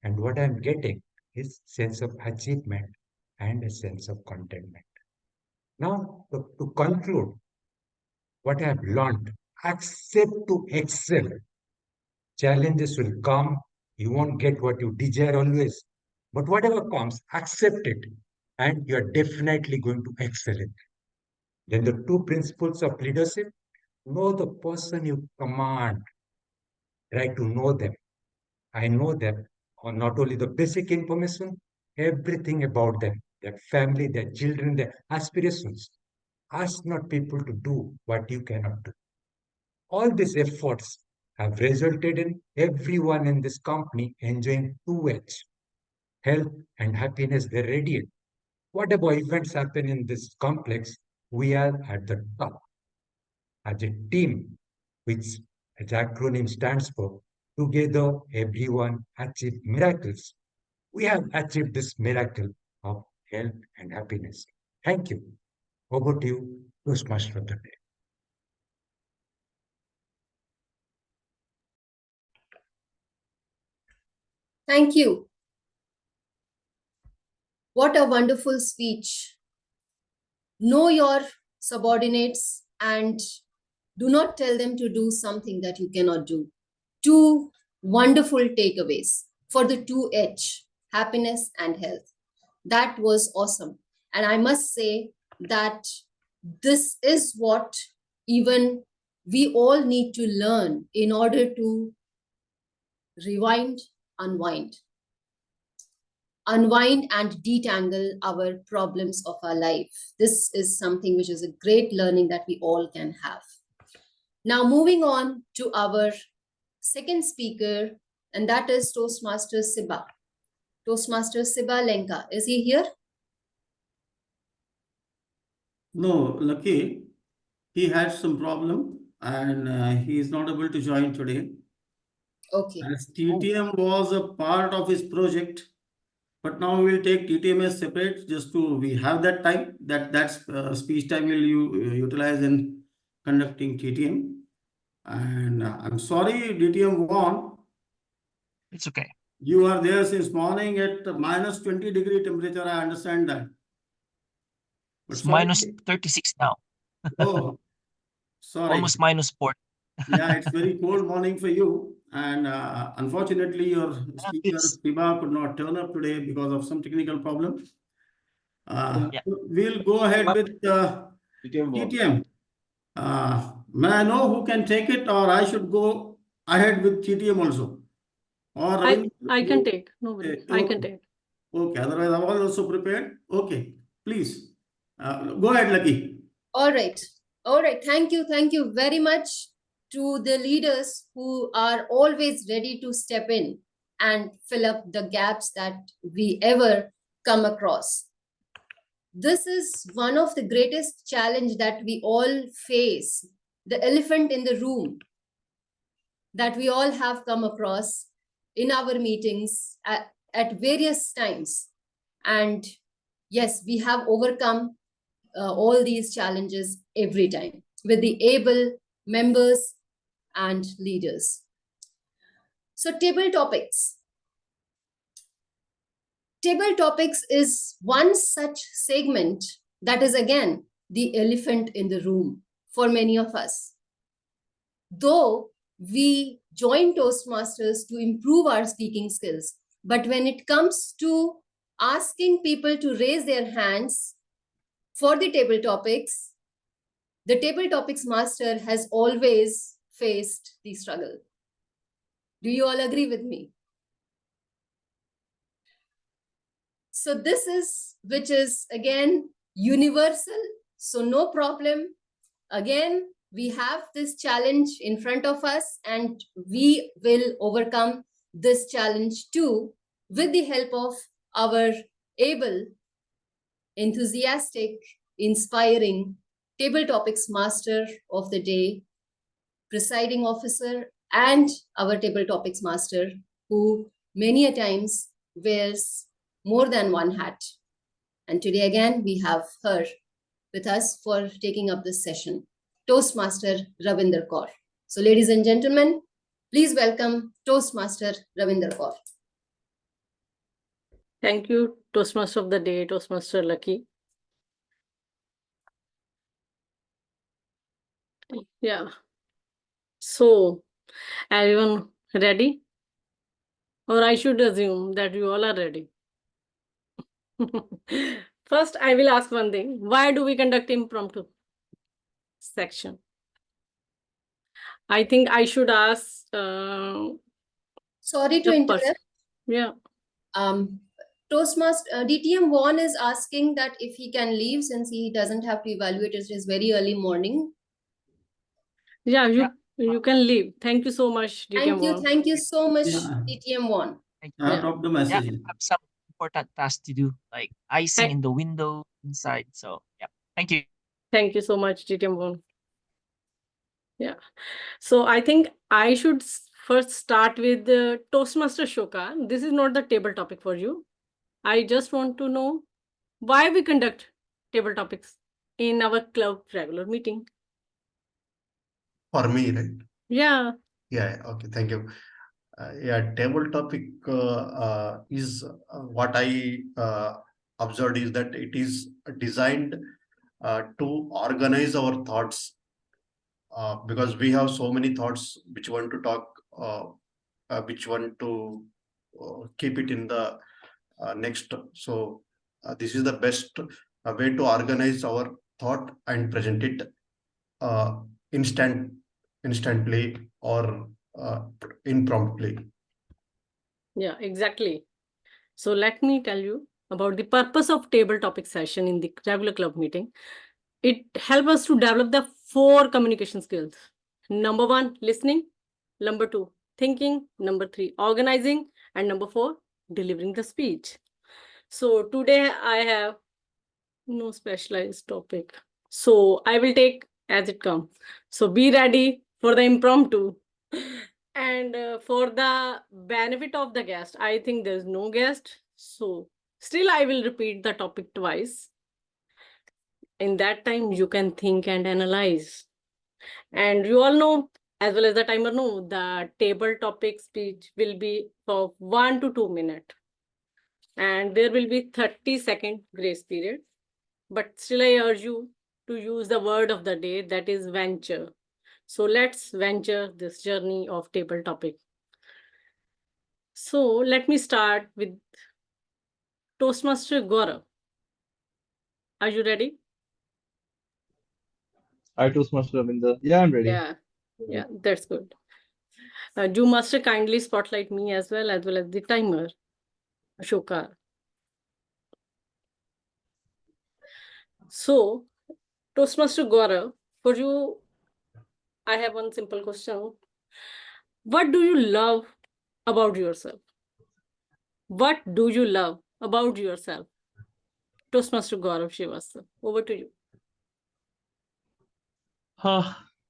And what I'm getting is sense of achievement and a sense of contentment. Now, to conclude, what I have learned, accept to excel. Challenges will come. You won't get what you desire always. But whatever comes, accept it. And you're definitely going to excel it. Then the two principles of leadership, know the person you command. Try to know them. I know them, or not only the basic information, everything about them, their family, their children, their aspirations. Ask not people to do what you cannot do. All these efforts have resulted in everyone in this company enjoying 2H, health and happiness they radiate. Whatever events happen in this complex, we are at the top. As a team, which as acronym stands for Together Everyone Achieve Miracles, we have achieved this miracle of health and happiness. Thank you. Over to you, Toastmaster of the day. Thank you. What a wonderful speech. Know your subordinates and do not tell them to do something that you cannot do. Two wonderful takeaways for the 2H, happiness and health. That was awesome. And I must say that this is what even we all need to learn in order to rewind, unwind and detangle our problems of our life. This is something which is a great learning that we all can have. Now, moving on to our second speaker, and that is Toastmaster Siba. Toastmaster Siba Lenka. Is he here? No, Lucky, he had some problem and he is not able to join today. Okay. As TTM was a part of his project, but now we will take TTM as separate just to we have that time that's speech time will you utilize in conducting TTM. And I'm sorry, DTM won. It's okay. You are there since morning at minus 20 degree temperature. I understand that. But It's sorry. minus 36 now. Oh, sorry. Almost minus 4. Yeah, it's very cold morning for you. And unfortunately, your speaker, Siba, could not turn up today because of some technical problem. Yeah. We'll go ahead with TTM. May I know who can take it, or I should go ahead with TTM also? Or I can take. No worries. I can take. Okay, otherwise I was also prepared. Okay, please. Go ahead, Lucky. All right. All right. Thank you. Thank you very much to the leaders who are always ready to step in and fill up the gaps that we ever come across. This is one of the greatest challenge that we all face, the elephant in the room that we all have come across in our meetings at various times. And yes, we have overcome all these challenges every time with the able members and leaders. So table topics. Table topics is one such segment that is again the elephant in the room for many of us. Though we join Toastmasters to improve our speaking skills, but when it comes to asking people to raise their hands for the table topics, the table topics master has always faced the struggle. Do you all agree with me? So this is, which is again universal, so no problem. Again, we have this challenge in front of us and we will overcome this challenge too with the help of our able, enthusiastic, inspiring table topics master of the day, presiding officer, and our table topics master, who many a times wears more than one hat. And today again, we have her with us for taking up this session, Toastmaster Ravinder Kaur. So ladies and gentlemen, please welcome Toastmaster Ravinder Kaur. Thank you, Toastmaster of the Day, Toastmaster Lucky. Yeah. So, everyone ready? Or I should assume that you all are ready. First, I will ask one thing. Why do we conduct impromptu section? I think I should ask. Sorry to interrupt. Yeah. Toastmaster DTM1 is asking that if he can leave since he doesn't have to evaluate it. It's very early morning. Yeah, you can leave. Thank you so much, DTM1. Thank you so much, DTM1. Drop the message. Yeah, I have some important tasks to do, like icing in the window inside. So yeah, thank you. Thank you so much, DTM1. Yeah. So I think I should first start with the Toastmaster Shoka. This is not the table topic for you. I just want to know why we conduct table topics in our club regular meeting. For me, right? Yeah. Yeah. Okay. Thank you. Yeah. Table topic is what I observed is that it is designed to organize our thoughts because we have so many thoughts which want to talk, which want to keep it in the next. So this is the best way to organize our thought and present it instantly or impromptly. Yeah, exactly. So let me tell you about the purpose of table topic session in the regular club meeting. It helps us to develop the 4 communication skills. Number 1, listening. Number 2, thinking. Number 3, organizing. And number 4, delivering the speech. So today I have no specialized topic. So I will take as it comes. So be ready for the impromptu. And for the benefit of the guest, I think there's no guest. So still I will repeat the topic twice. In that time, you can think and analyze. And you all know, as well as the timer know, the table topic speech will be for 1 to 2 minutes. And there will be 30-second grace period. But still I urge you to use the word of the day, that is venture. So let's venture this journey of table topic. So let me start with Toastmaster Gaurav. Are you ready? Hi, Toastmaster Ravinder. Yeah, I'm ready. Yeah, that's good. Do master kindly spotlight me as well as the timer, Ashoka. So, Toastmaster Gaurav, for you, I have one simple question. What do you love about yourself? What do you love about yourself? Toastmaster Gaurav Srivastava, over to you.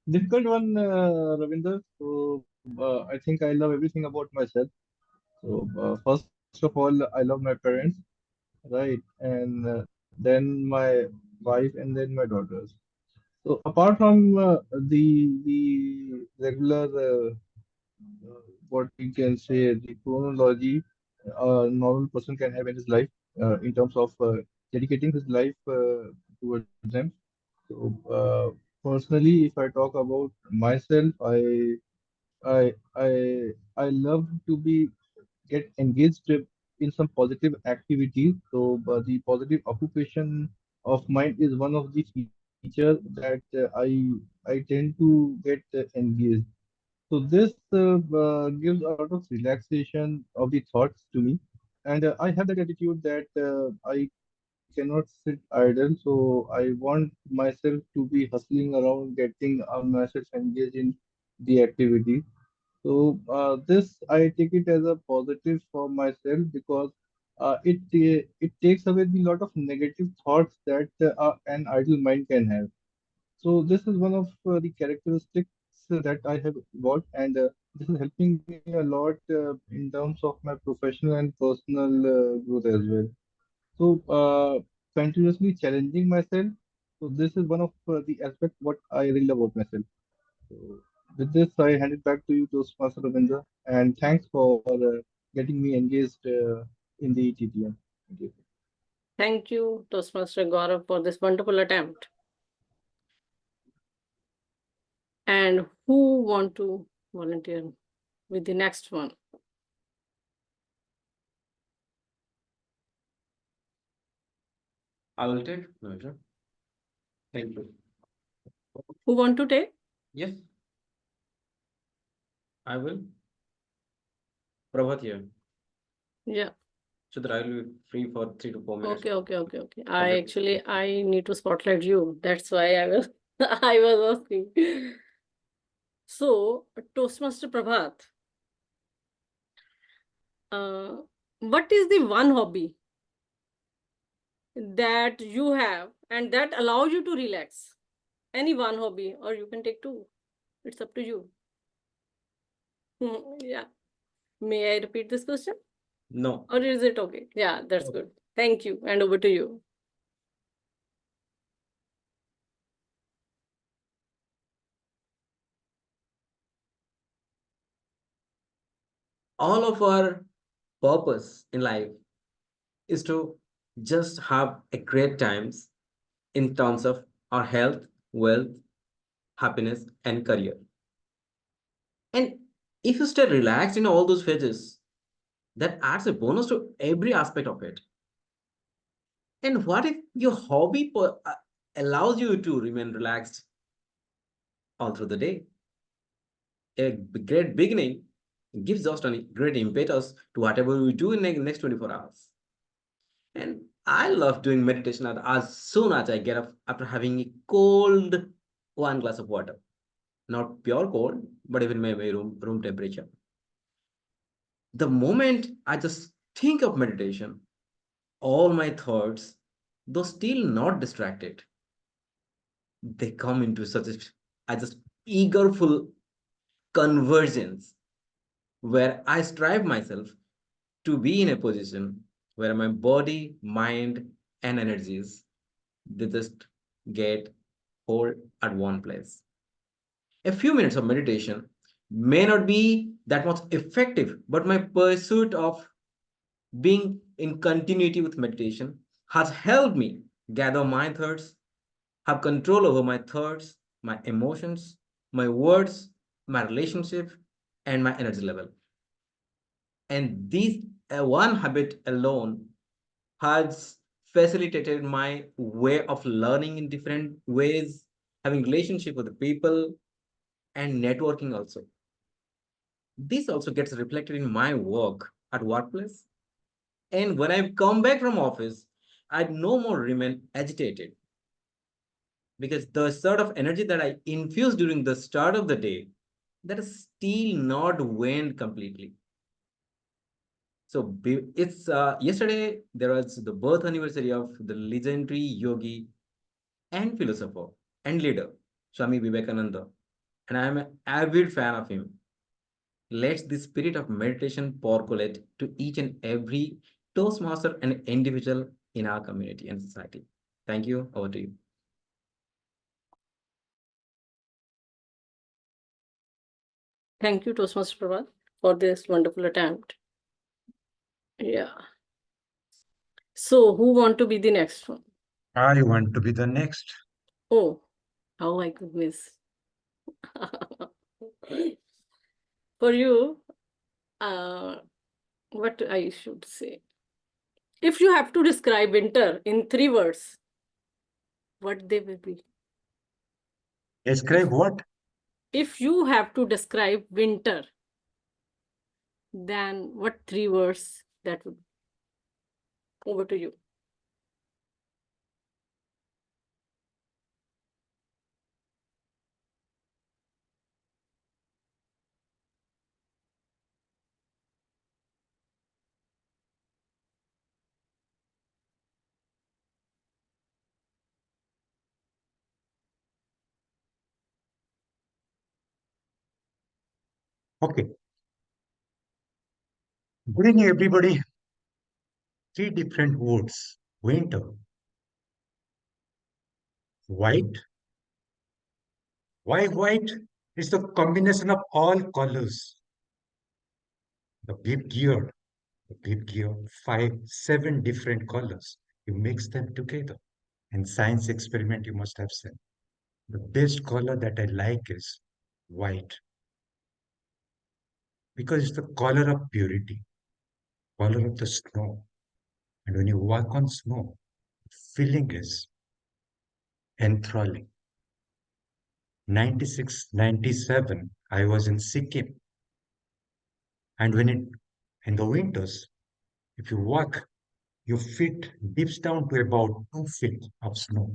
Difficult one, Ravinder. So I think I love everything about myself. So first of all, I love my parents, right, and then my wife, and then my daughters. So apart from the regular what we can say the chronology a normal person can have in his life in terms of dedicating his life towards them. So personally, if I talk about myself, I I I love to be get engaged in some positive activities. So the positive occupation of mind is one of the features that I tend to get engaged. So this gives a lot of relaxation of the thoughts to me, and I have that attitude that I cannot sit idle. So I want myself to be hustling around, getting myself engaged in the activity. So this I take it as a positive for myself because it takes away the lot of negative thoughts that an idle mind can have. So this is one of the characteristics that I have evolved, and this is helping me a lot in terms of my professional and personal growth as well. So continuously challenging myself. So this is one of the aspects what I really love about myself. So with this, I hand it back to you, Toastmaster Ravinder, and thanks for getting me engaged in the TTM. Thank you. Thank you, Toastmaster Gaurav, for this wonderful attempt. And who want to volunteer with the next one? I will take. No, sir. Thank you. Who want to take? Yes, I will. Prabhat here. Yeah. So that I will be free for 3 to 4 minutes. Okay. I need to spotlight you. That's why I was I was asking. So, Toastmaster Prabhat, what is the one hobby that you have and that allows you to relax? Any one hobby, or you can take two. It's up to you. Yeah. May I repeat this question? No. Or is it okay? Yeah, that's good. Thank you. And over to you. All of our purpose in life is to just have a great times in terms of our health, wealth, happiness, and career. And if you stay relaxed in all those phases, that adds a bonus to every aspect of it. And what if your hobby allows you to remain relaxed all through the day? A great beginning gives us a great impetus to whatever we do in the next 24 hours. And I love doing meditation as soon as I get up after having a cold 1 glass of water. Not pure cold, but even my room temperature. The moment I just think of meditation, all my thoughts, though still not distracted, they come into such a just eagerful convergence where I strive myself to be in a position where my body, mind, and energies they just get hold at one place. A few minutes of meditation may not be that much effective, but my pursuit of being in continuity with meditation has helped me gather my thoughts, have control over my thoughts, my emotions, my words, my relationship, and my energy level. And these one habit alone has facilitated my way of learning in different ways, having relationship with the people and networking also. This also gets reflected in my work at workplace. And when I come back from office, I no more remain agitated because the sort of energy that I infuse during the start of the day, that is still not waned completely. So it's yesterday there was the birth anniversary of the legendary yogi and philosopher and leader Swami Vivekananda, and I am an avid fan of him. Let the spirit of meditation percolate to each and every Toastmaster and individual in our community and society. Thank you. Over to you. Thank you, Toastmaster Prabhat, for this wonderful attempt. Yeah. So, who want to be the next one? I want to be the next. Oh, how I could miss. For you, what I should say. If you have to describe winter in 3 words, what they will be? Describe what? If you have to describe winter, then what 3 words that would be? Over to you. Okay. Good evening, everybody. 3 different words. Winter. White. Why white? It's the combination of all colors. The big gear, 5, 7 different colors. You mix them together. And science experiment you must have seen. The best color that I like is white. Because it's the color of purity, color of the snow. And when you walk on snow, the feeling is enthralling. 96, 97, I was in Sikkim. And in the winters, if you walk, your feet dips down to about 2 feet of snow.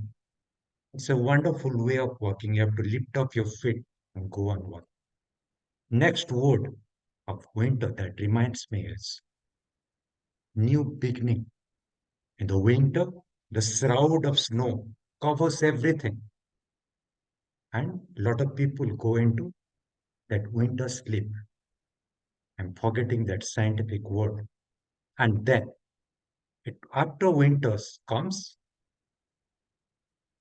It's a wonderful way of walking. You have to lift up your feet and go on walk. Next word of winter that reminds me is new beginning. In the winter, the shroud of snow covers everything. And a lot of people go into that winter sleep. I'm forgetting that scientific word. And then, after winters comes,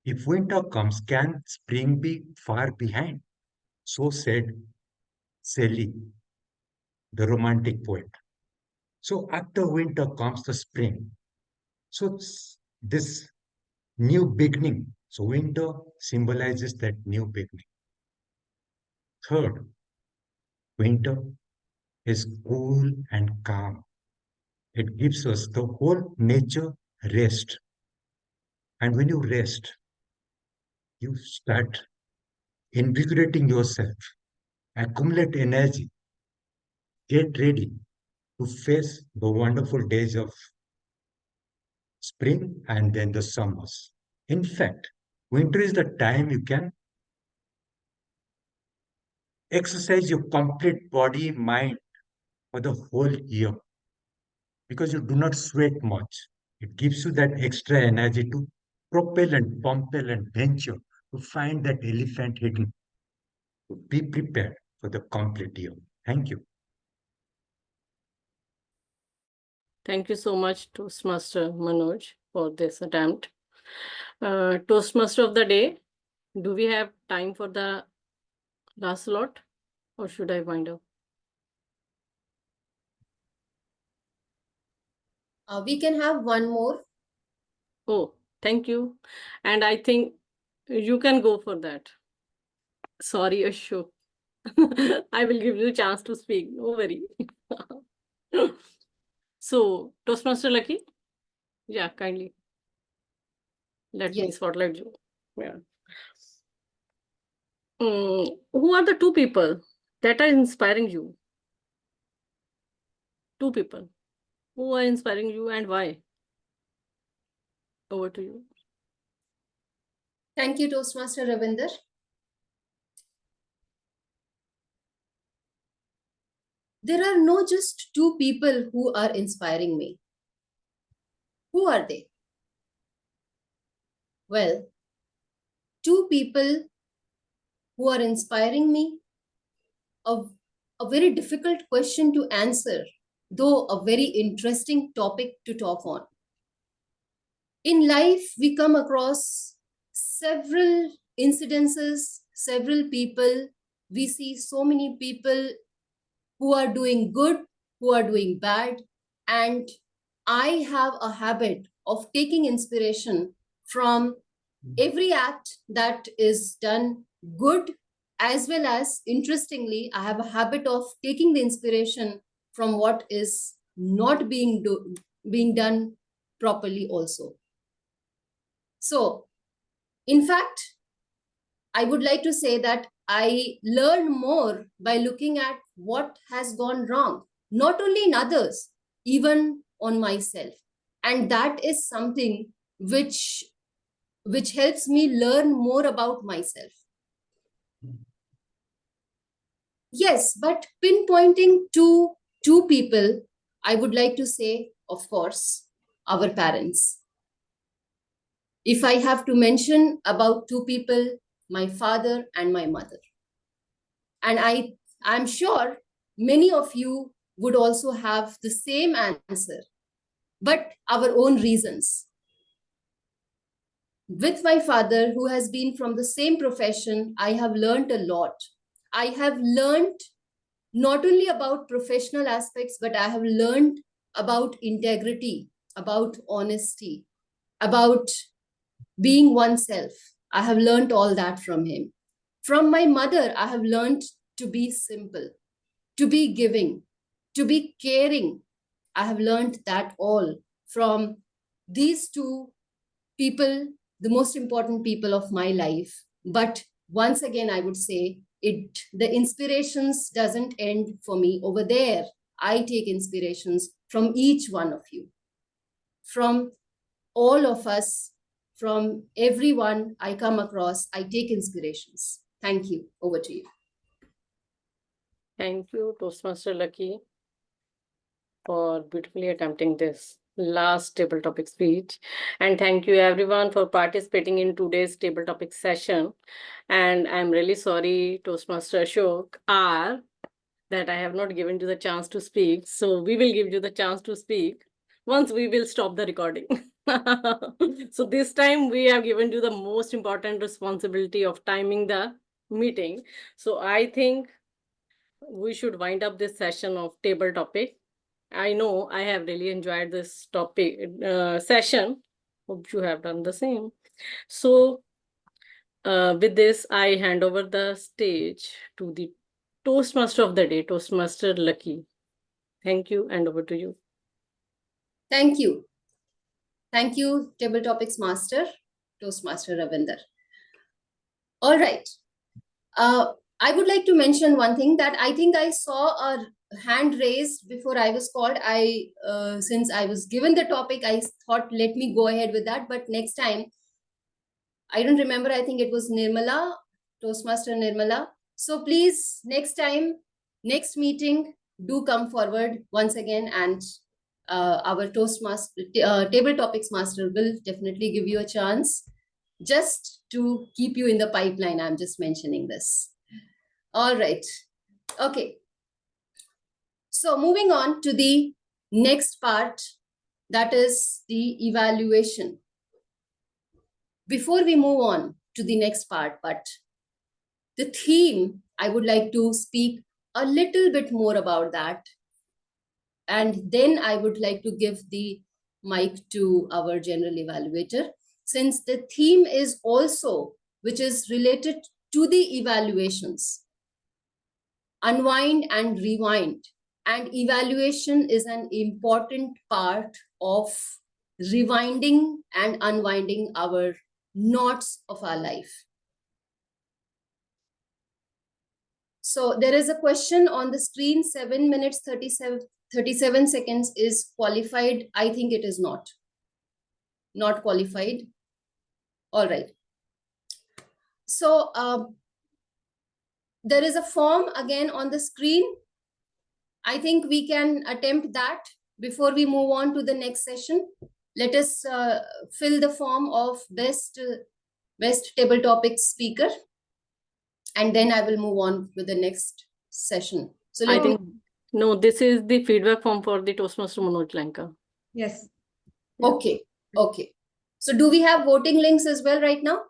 if winter comes, can spring be far behind? So said Shelley, the romantic poet. So after winter comes the spring. So this new beginning. So winter symbolizes that new beginning. Third, winter is cool and calm. It gives us the whole nature rest. And when you rest, you start invigorating yourself, accumulate energy, get ready to face the wonderful days of spring and then the summers. In fact, winter is the time you can exercise your complete body, mind for the whole year because you do not sweat much. It gives you that extra energy to propel and pumpel and venture to find that elephant hidden. To be prepared for the complete year. Thank you. Thank you so much, Toastmaster Manoj, for this attempt. Toastmaster of the day, do we have time for the last slot or should I wind up? We can have one more. Oh, thank you. And I think you can go for that. Sorry, Ashok. I will give you a chance to speak. No worry. So, Toastmaster Lucky? Yeah, kindly. Let me Yes. spotlight you. Yeah. Who are the 2 people that are inspiring you? 2 people. Who are inspiring you and why? Over to you. Thank you, Toastmaster Ravinder. There are no just 2 people who are inspiring me. Who are they? Well, 2 people who are inspiring me, a very difficult question to answer, though a very interesting topic to talk on. In life, we come across several incidences, several people. We see so many people who are doing good, who are doing bad. And I have a habit of taking inspiration from every act that is done good, as well as, interestingly, I have a habit of taking the inspiration from what is not being done properly also. So, in fact, I would like to say that I learn more by looking at what has gone wrong, not only in others, even on myself. And that is something which helps me learn more about myself. Yes, but pinpointing to two people, I would like to say, of course, our parents. If I have to mention about two people, my father and my mother. And I'm sure many of you would also have the same answer, but our own reasons. With my father, who has been from the same profession, I have learned a lot. I have learned not only about professional aspects, but I have learned about integrity, about honesty, about being oneself. I have learned all that from him. From my mother, I have learned to be simple, to be giving, to be caring. I have learned that all from these two people, the most important people of my life. But once again, I would say the inspirations doesn't end for me over there. I take inspirations from each one of you, from all of us, from everyone I come across. I take inspirations. Thank you. Over to you. Thank you, Toastmaster Lucky, for beautifully attempting this last table topic speech. And thank you everyone for participating in today's table topic session. And I'm really sorry, Toastmaster Ashok, that I have not given you the chance to speak. So we will give you the chance to speak once we will stop the recording. So this time we have given you the most important responsibility of timing the meeting. So I think we should wind up this session of table topic. I know I have really enjoyed this topic session. Hope you have done the same. So with this, I hand over the stage to the Toastmaster of the day, Toastmaster Lucky. Thank you, and over to you. Thank you. Thank you, Table Topics Master, Toastmaster Ravinder. All right. I would like to mention one thing, that I think I saw a hand raised before I was called. Since I was given the topic, I thought, let me go ahead with that. But next time, I don't remember, I think it was Nirmala, Toastmaster Nirmala. So please, next time, next meeting, do come forward once again, and our Toastmaster, Table Topics Master will definitely give you a chance, just to keep you in the pipeline. I'm just mentioning this. All right. Okay. So moving on to the next part, that is the evaluation. Before we move on to the next part, but the theme, I would like to speak a little bit more about that. And then I would like to give the mic to our general evaluator, since the theme is also, which is related to the evaluations. Unwind and rewind. And evaluation is an important part of rewinding and unwinding our knots of our life. So there is a question on the screen, 7 minutes, 37 seconds is qualified. I think it is not qualified. All right. So there is a form again on the screen. I think we can attempt that before we move on to the next session. Let us fill the form of best table topics speaker, and then I will move on with the next session. So I think, no, this is the feedback form for the Toastmaster Manoj Lanka. Yes. Okay. Okay. So do we have voting links as well right now?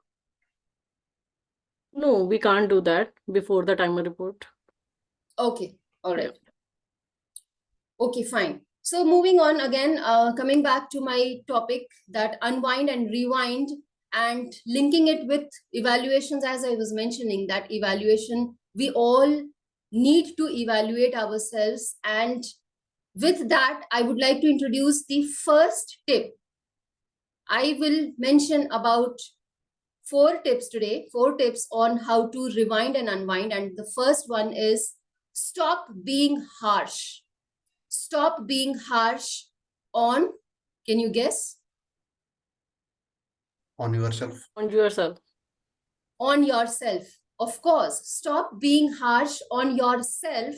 No, we can't do that before the timer report. Okay. All right. Okay, fine. So moving on again, coming back to my topic, that unwind and rewind, and linking it with evaluations, as I was mentioning, that evaluation, we all need to evaluate ourselves. And with that, I would like to introduce the first tip I will mention about 4 tips today, 4 tips on how to rewind and unwind. And the first one is stop being harsh. Stop being harsh on, can you guess? On yourself. On yourself. On yourself. Of course, stop being harsh on yourself.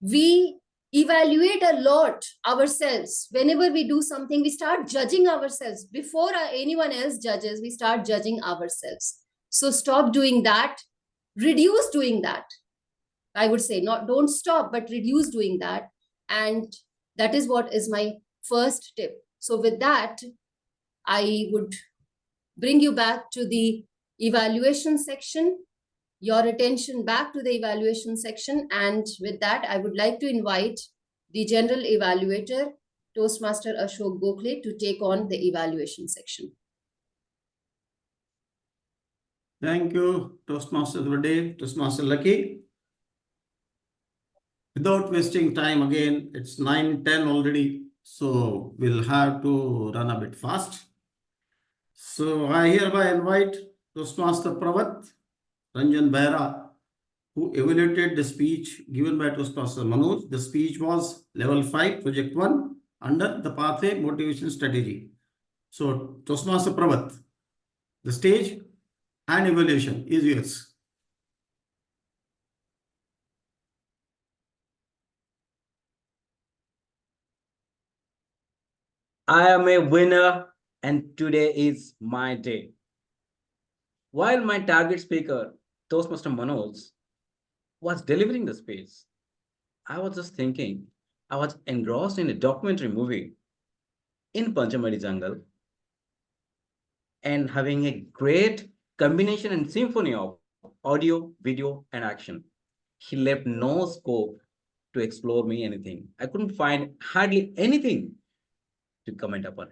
We evaluate a lot ourselves. Whenever we do something, we start judging ourselves. Before anyone else judges, we start judging ourselves. So stop doing that. Reduce doing that. I would say not don't stop, but reduce doing that. And that is what is my first tip. So with that, I would bring you back to the evaluation section, your attention back to the evaluation section. And with that, I would like to invite the general evaluator, Toastmaster Ashok Gokhale, to take on the evaluation section. Thank you, Toastmaster Vade, Toastmaster Lucky. Without wasting time, again, it's 9:10 already, so we'll have to run a bit fast. So I hereby invite Toastmaster Pravat Ranjan Behra, who evaluated the speech given by Toastmaster Manoj. The speech was level 5, project 1, under the pathway motivation strategy. So Toastmaster Pravat, the stage and evaluation is yours. I am a winner and today is my day. While my target speaker, Toastmaster Manoj, was delivering the speech, I was just thinking I was engrossed in a documentary movie in Panchamadi Jungle and having a great combination and symphony of audio, video, and action. He left no scope to explore me anything. I couldn't find hardly anything to comment upon.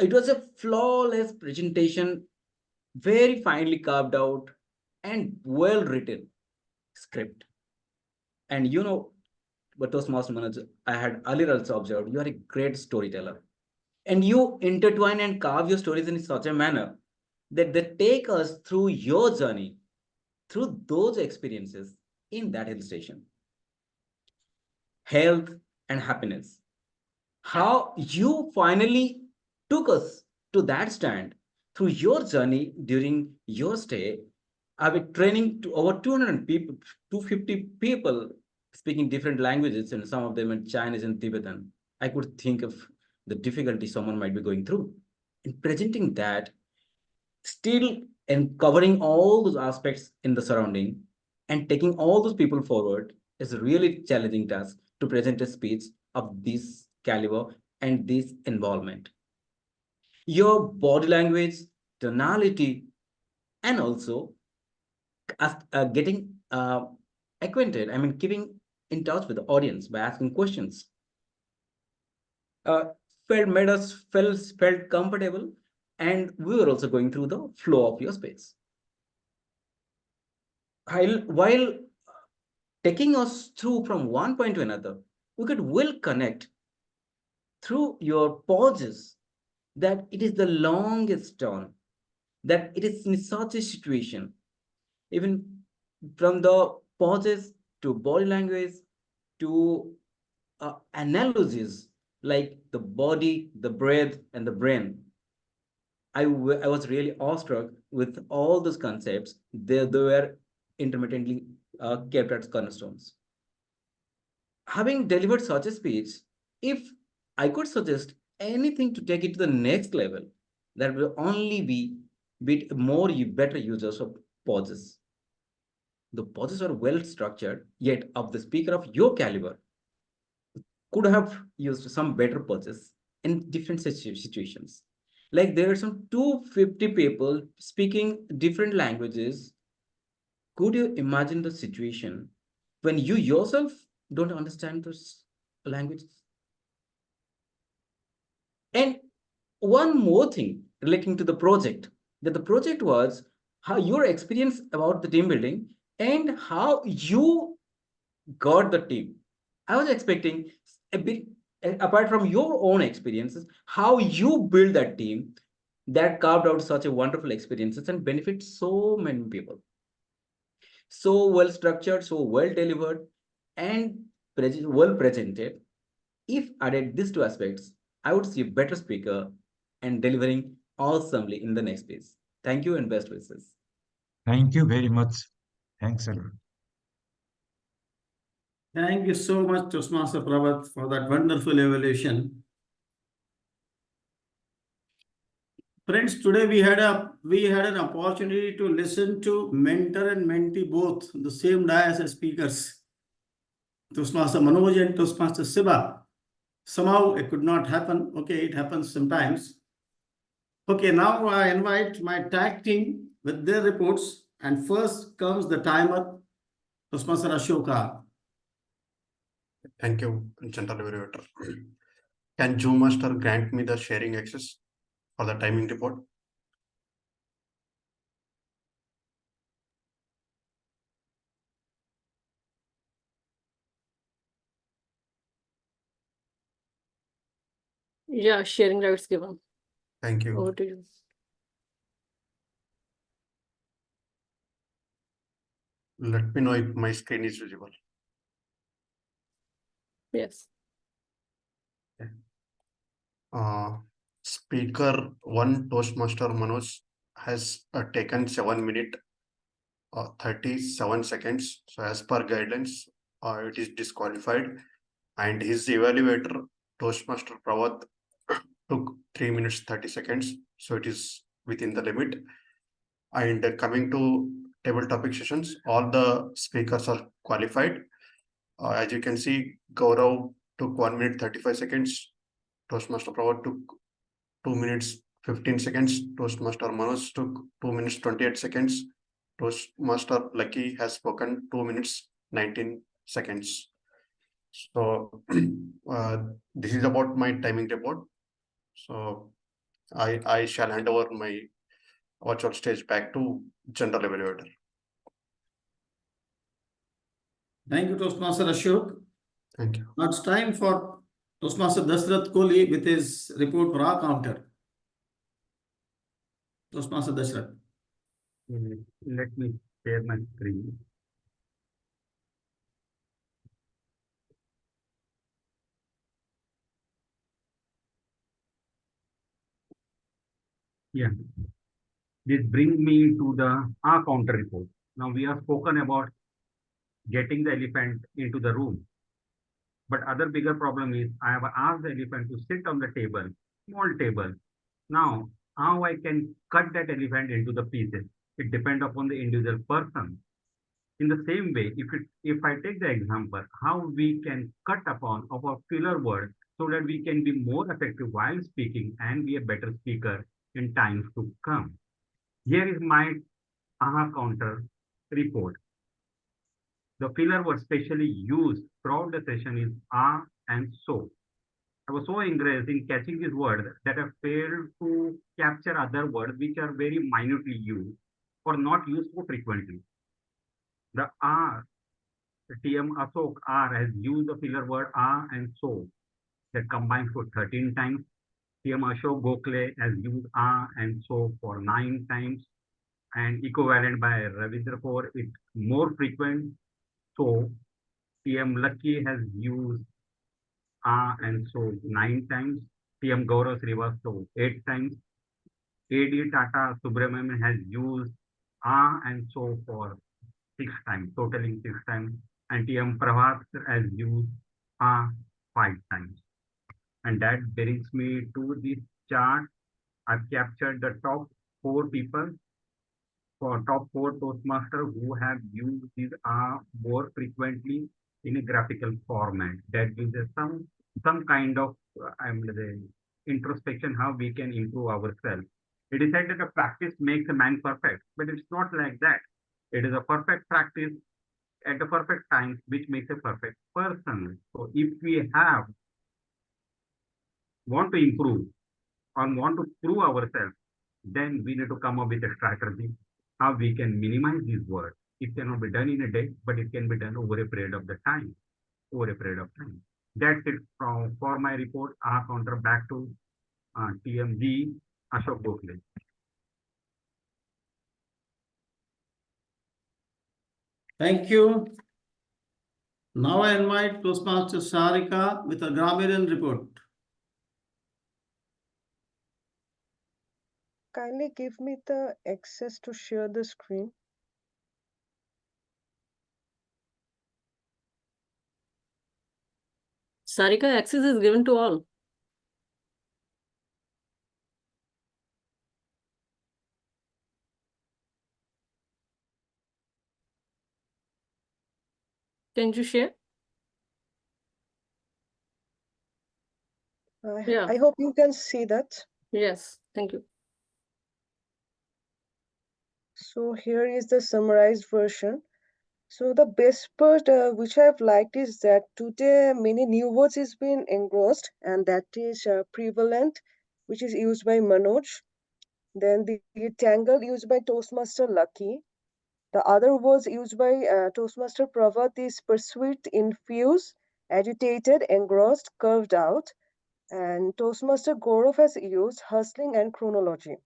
It was a flawless presentation, very finely carved out and well written script. And you know, but Toastmaster Manoj, I had earlier also observed, you are a great storyteller. And you intertwine and carve your stories in such a manner that they take us through your journey, through those experiences in that hill station. Health and happiness. How you finally took us to that stand through your journey during your stay. I've been training to over 200 people, 250 people speaking different languages, and some of them in Chinese and Tibetan. I could think of the difficulty someone might be going through. In presenting that, still and covering all those aspects in the surrounding and taking all those people forward is a really challenging task to present a speech of this caliber and this involvement. Your body language, tonality, and also getting acquainted, I mean, keeping in touch with the audience by asking questions, made us felt comfortable, and we were also going through the flow of your space. While taking us through from one point to another, we could well connect through your pauses that it is the longest turn, that it is in such a situation, even from the pauses to body language to analogies like the body, the breath, and the brain. I was really awestruck with all those concepts. They were intermittently kept as cornerstones. Having delivered such a speech, if I could suggest anything to take it to the next level, that will only be bit more better users of pauses. The pauses are well structured, yet of the speaker of your caliber could have used some better pauses in different situations. Like there are some 250 people speaking different languages. Could you imagine the situation when you yourself don't understand those languages? And one more thing relating to the project, that the project was how your experience about the team building and how you got the team. I was expecting a bit apart from your own experiences, how you build that team that carved out such a wonderful experiences and benefit so many people. So well structured, so well delivered, and well presented. If added these two aspects, I would see a better speaker and delivering awesomely in the next phase. Thank you and best wishes. Thank you very much. Thanks a lot. Thank you so much, Toastmaster Prabhat, for that wonderful evaluation. Friends, today we had an opportunity to listen to mentor and mentee both the same dais as speakers. Toastmaster Manoj and Toastmaster Siva. Somehow it could not happen. Okay, it happens sometimes. Okay, now I invite my tag team with their reports, and first comes the timer, Toastmaster Ashoka. Thank you, General Evaluator. Can Zoom Master grant me the sharing access for the timing report? Yeah, sharing rights given. Thank you. Over to you. Let me know if my screen is visible. Yes. Speaker 1 Toastmaster Manoj has taken 7 minutes 37 seconds. So as per guidelines, it is disqualified. And his evaluator, Toastmaster Pravat, took 3 minutes 30 seconds. So it is within the limit. And coming to table topic sessions, all the speakers are qualified. As you can see, Gaurav took 1 minute 35 seconds. Toastmaster Pravat took 2 minutes 15 seconds. Toastmaster Manoj took 2 minutes 28 seconds. Toastmaster Lucky has spoken 2 minutes 19 seconds. So this is about my timing report. So I shall hand over my virtual stage back to General Evaluator. Thank you, Toastmaster Ashok. Thank you. Now it's time for Toastmaster Dasrath Kohli with his report for our counter. Toastmaster Dashrath. Let me share my screen. Yeah. This brings me to the R counter report. Now we have spoken about getting the elephant into the room. But other bigger problem is I have asked the elephant to sit on the table, small table. Now, how I can cut that elephant into the pieces? It depends upon the individual person. In the same way, if I take the example, how we can cut upon our filler word so that we can be more effective while speaking and be a better speaker in times to come. Here is my AHA counter report. The filler word specially used throughout the session is "are" and "so." I was so engrossed in catching this word that I failed to capture other words which are very minutely used or not used so frequently. The "are," the TM Asok "are" has used the filler word "are" and "so" that combines for 13 times. TM Ashok Gokhale has used "are" and "so" for 9 times. And equivalent by Ravindra Kaur, it's more frequent. So TM Lucky has used and so 9 times. TM Gaurav Srivastava 8 times. AD Tata Subramanian has used and so for 6 times, totaling 6 times. And TM Prabhat has used 5 times. And that brings me to this chart. I've captured the top 4 people for top 4 Toastmasters who have used these more frequently in a graphical format. That gives us some kind of introspection how we can improve ourselves. It is said that a practice makes a man perfect, but it's not like that. It is a perfect practice at the perfect time which makes a perfect person. So if we want to improve or want to prove ourselves, then we need to come up with a strategy how we can minimize these words. It cannot be done in a day, but it can be done over a period of time. That's it for my report. I counter back to TMG Ashok Gokhale. Thank you. Now I invite Toastmaster Sarika with a grammarian report. Kindly give me the access to share the screen. Sarika, access is given to all. Can you share? Yeah. I hope you can see that. Yes, thank you. So here is the summarized version. So the best part which I've liked is that today many new words is being engrossed, and that is prevalent, which is used by Manoj. Then the tangle used by Toastmaster Lucky. The other words used by Toastmaster Pravat is pursuit, infuse, agitated, engrossed, curved out. And Toastmaster Gaurav has used hustling and chronology.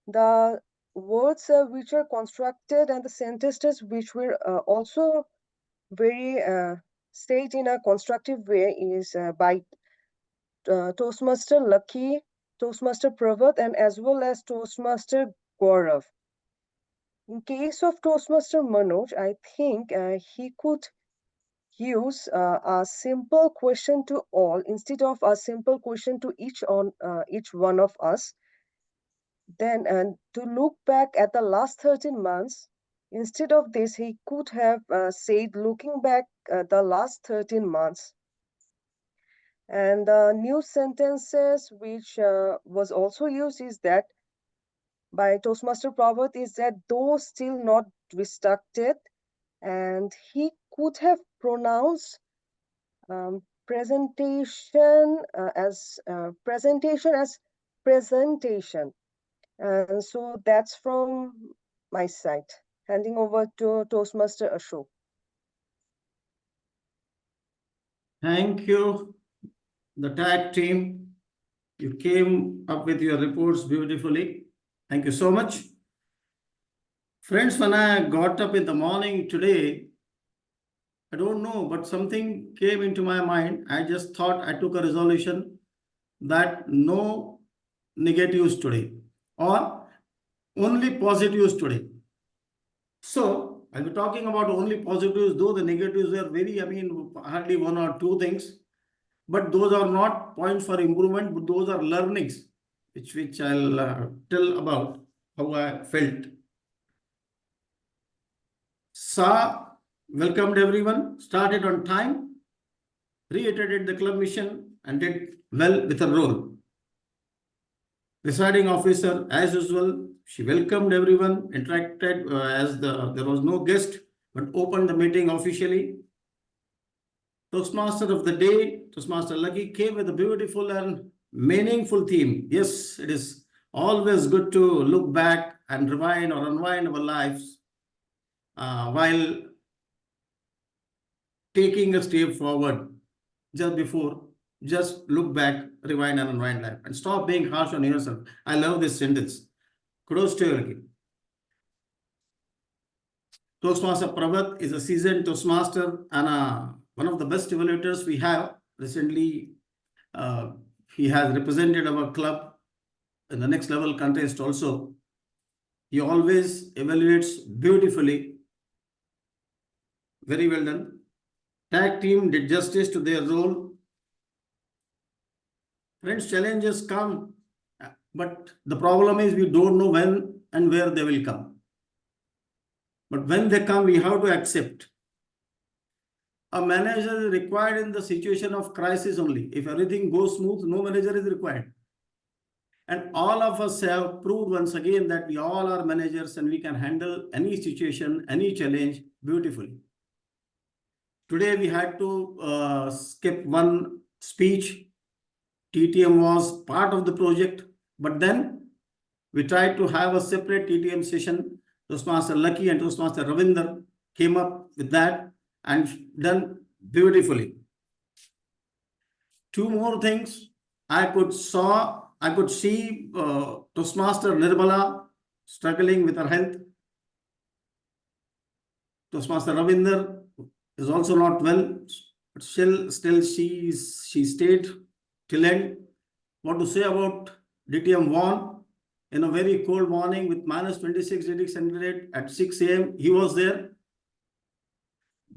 The words which are constructed and the sentences which were also very said in a constructive way is by Toastmaster Lucky, Toastmaster Pravat, and as well as Toastmaster Gaurav. In case of Toastmaster Manoj, I think he could use a simple question to all instead of a simple question to each one of us. Then, to look back at the last 13 months, instead of this, he could have said, looking back the last 13 months. And the new sentences which was also used is that by Toastmaster Pravat is that though still not distracted, and he could have pronounced presentation as presentation. And so that's from my side. Handing over to Toastmaster Ashok. Thank you, the tag team. You came up with your reports beautifully. Thank you so much. Friends, when I got up in the morning today, I don't know, but something came into my mind. I just thought I took a resolution that no negatives today or only positives today. So I'll be talking about only positives, though the negatives are very, hardly one or two things. But those are not points for improvement, but those are learnings, which I'll tell about how I felt. Sa welcomed everyone, started on time, reiterated the club mission, and did well with her role. Presiding officer, as usual, she welcomed everyone, interacted there was no guest, but opened the meeting officially. Toastmaster of the day, Toastmaster Lucky, came with a beautiful and meaningful theme. Yes, it is always good to look back and rewind or unwind our lives while taking a step forward. Just look back, rewind and unwind life, and stop being harsh on yourself. I love this sentence. Kudos to you. Toastmaster Pravat is a seasoned Toastmaster and one of the best evaluators we have. Recently, he has represented our club in the next level contest also. He always evaluates beautifully. Very well done. Tag team did justice to their role. Friends, challenges come, but the problem is we don't know when and where they will come. But when they come, we have to accept. A manager is required in the situation of crisis only. If everything goes smooth, no manager is required. And all of us have proved once again that we all are managers and we can handle any situation, any challenge beautifully. Today we had to skip one speech. TTM was part of the project, but then we tried to have a separate TTM session. Toastmaster Lucky and Toastmaster Ravinder came up with that and done beautifully. Two more things. I could see Toastmaster Nirmala struggling with her health. Toastmaster Ravinder is also not well, but still she stayed till end. What to say about DTM Vaughan? In a very cold morning with minus 26 degrees centigrade at 6 a.m. He was there.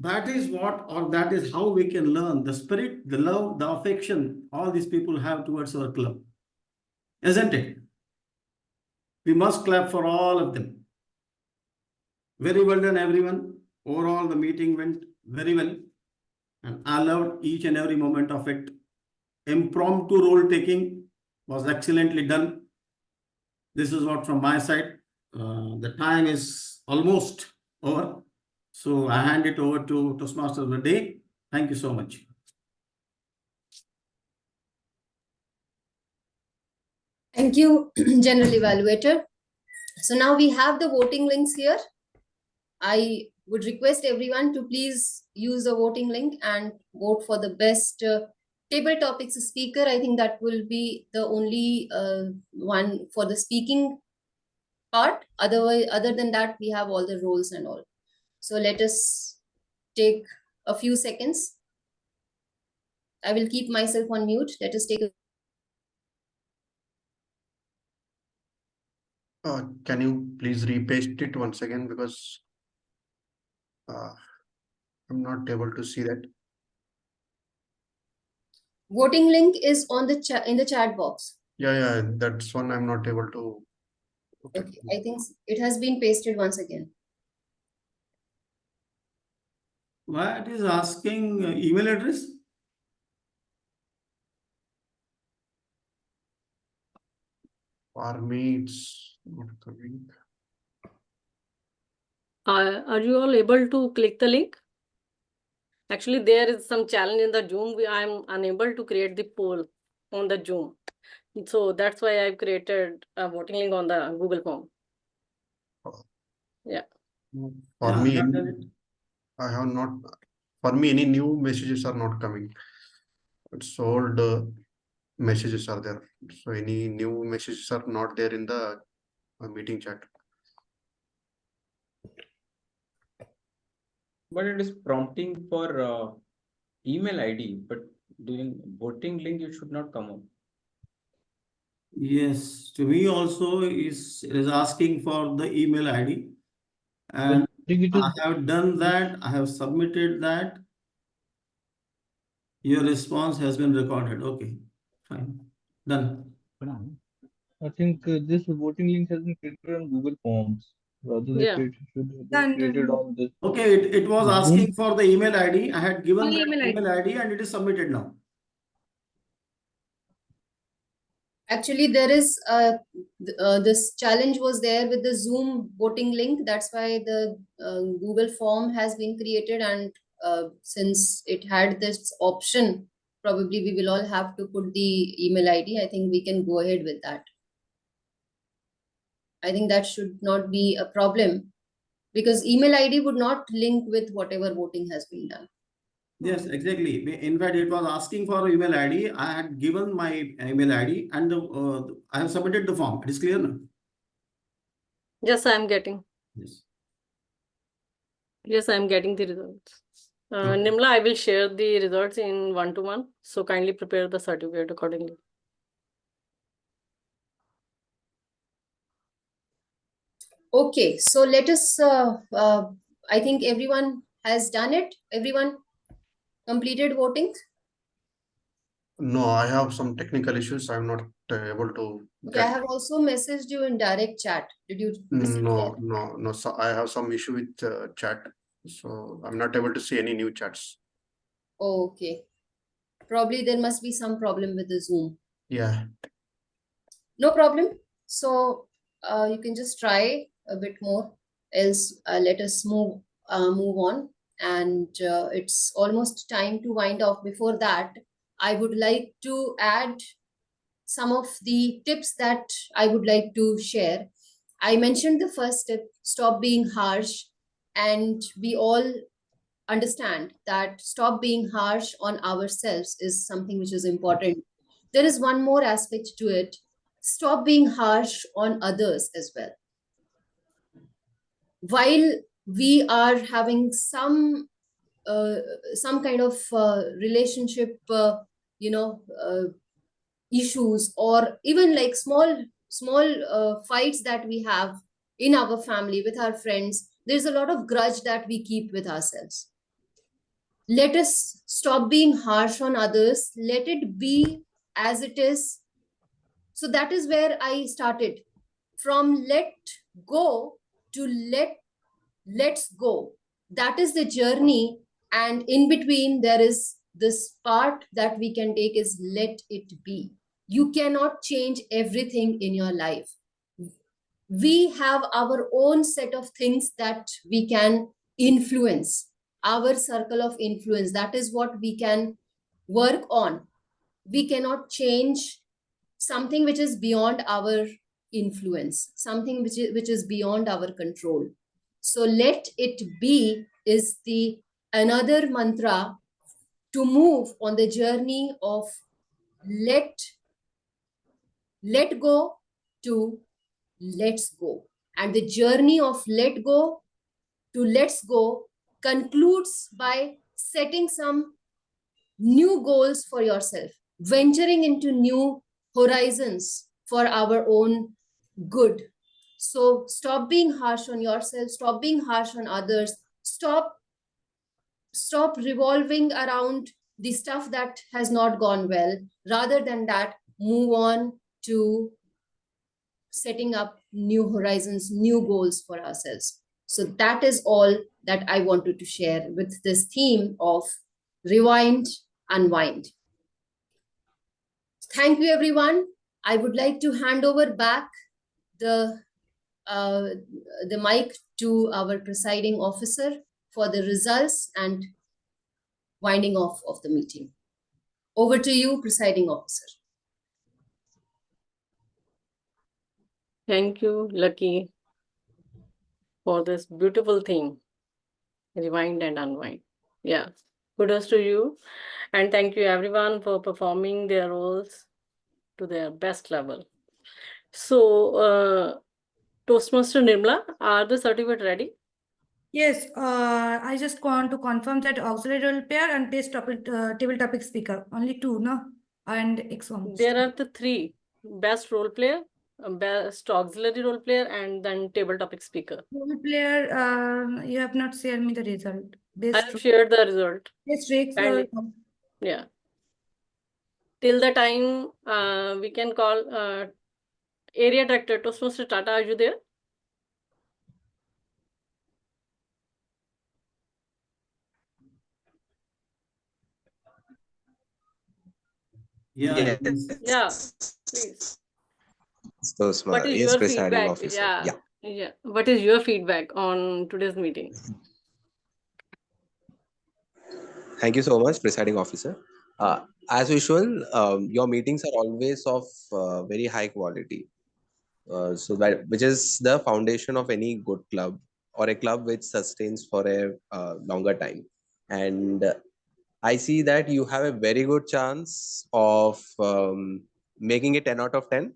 That is what, or that is how we can learn the spirit, the love, the affection all these people have towards our club. Isn't it? We must clap for all of them. Very well done, everyone. Overall, the meeting went very well. And I loved each and every moment of it. Impromptu role taking was excellently done. This is what from my side. The time is almost over. So I hand it over to Toastmaster of the day. Thank you so much. Thank you, General Evaluator. So now we have the voting links here. I would request everyone to please use the voting link and vote for the best table topics speaker. I think that will be the only one for the speaking part. Otherwise, other than that, we have all the roles and all. So let us take a few seconds. I will keep myself on mute. Let us take a Can you please repaste it once again, because I'm not able to see that. voting link is on the chat in the chat box. Yeah, that's one I'm not able to. Okay, I think it has been pasted once again. Why it is asking email address? For me, it's not coming. Are you all able to click the link? Actually, there is some challenge in the Zoom. I'm unable to create the poll on the Zoom. So that's why I've created a voting link on the Google form. Yeah. For Yeah, me, that- I have not. For me, any new messages are not coming. It's old messages are there. So any new messages are not there in the meeting chat. But it is prompting for email ID, but doing voting link, it should not come up. Yes, to me also it is asking for the email ID. And I think it is. I have done that. I have submitted that. Your response has been recorded. Okay, fine. Done. I think this voting link has been created on Google Forms rather than Yeah. it should have been Done, created done. on this. Okay, it was Zoom. asking for the email ID. I had given Only that email ID. email ID and it is submitted now. Actually, there is this challenge was there with the Zoom voting link. That's why the Google form has been created, and since it had this option, probably we will all have to put the email ID. I think we can go ahead with that. I think that should not be a problem, because email ID would not link with whatever voting has been done. Yes, exactly. In fact, it was asking for email ID. I had given my email ID and I have submitted the form. It is clear now. Yes, I'm getting. Yes. Yes, I'm getting the results. Okay. Nimla, I will share the results in one-to-one. So kindly prepare the certificate accordingly. Okay, so let us, I think everyone has done it. Everyone completed voting. No, I have some technical issues. I'm not able to Okay, I get. have also messaged you in direct chat. Did you receive that? No. So I have some issue with chat. So I'm not able to see any new chats. Oh, okay. Probably there must be some problem with the Zoom. Yeah. No problem. So you can just try a bit more. Else, let us move on. And it's almost time to wind off. Before that, I would like to add some of the tips that I would like to share. I mentioned the first tip: stop being harsh, and we all understand that stop being harsh on ourselves is something which is important. There is one more aspect to it. Stop being harsh on others as well. While we are having some kind of relationship, issues, or even like small fights that we have in our family with our friends, there's a lot of grudge that we keep with ourselves. Let us stop being harsh on others. Let it be as it is. So that is where I started. From let go to let's go. That is the journey. And in between, there is this part that we can take is let it be. You cannot change everything in your life. We have our own set of things that we can influence, our circle of influence. That is what we can work on. We cannot change something which is beyond our influence, something which is beyond our control. So let it be is the another mantra to move on the journey of let go to let's go. And the journey of let go to let's go concludes by setting some new goals for yourself, venturing into new horizons for our own good. So stop being harsh on yourself, stop being harsh on others, stop revolving around the stuff that has not gone well. Rather than that, move on to setting up new horizons, new goals for ourselves. So that is all that I wanted to share with this theme of rewind, unwind. Thank you, everyone. I would like to hand over back the mic to our presiding officer for the results and winding off of the meeting. Over to you, presiding officer. Thank you, Lucky, for this beautiful thing, rewind and unwind. Yeah, kudos to you. And thank you everyone for performing their roles to their best level. So, Toastmaster Nirmala, are the certificate ready? Yes, I just want to confirm that auxiliary role player and table topic speaker, only two, no? And exams. There are the three: best role player, best auxiliary role player, and then table topic speaker. Role player, you have not shared me the result. I have shared the result. Yes, yeah. Till the time we can call area director Toastmaster Tata. Are you there? Yeah. Yeah, please. So What is yes, your presiding feedback? officer. Yeah. What is your feedback on today's meeting? Thank you so much, presiding officer. As usual, your meetings are always of very high quality. So that which is the foundation of any good club or a club which sustains for a longer time. And I see that you have a very good chance of making it 10 out of 10.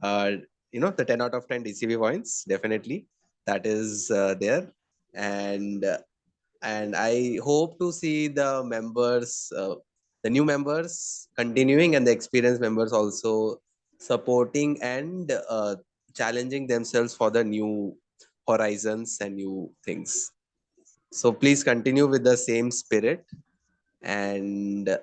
The 10 out of 10 DCB points, definitely. That is there. And I hope to see the members, the new members continuing, and the experienced members also supporting and challenging themselves for the new horizons and new things. So please continue with the same spirit. And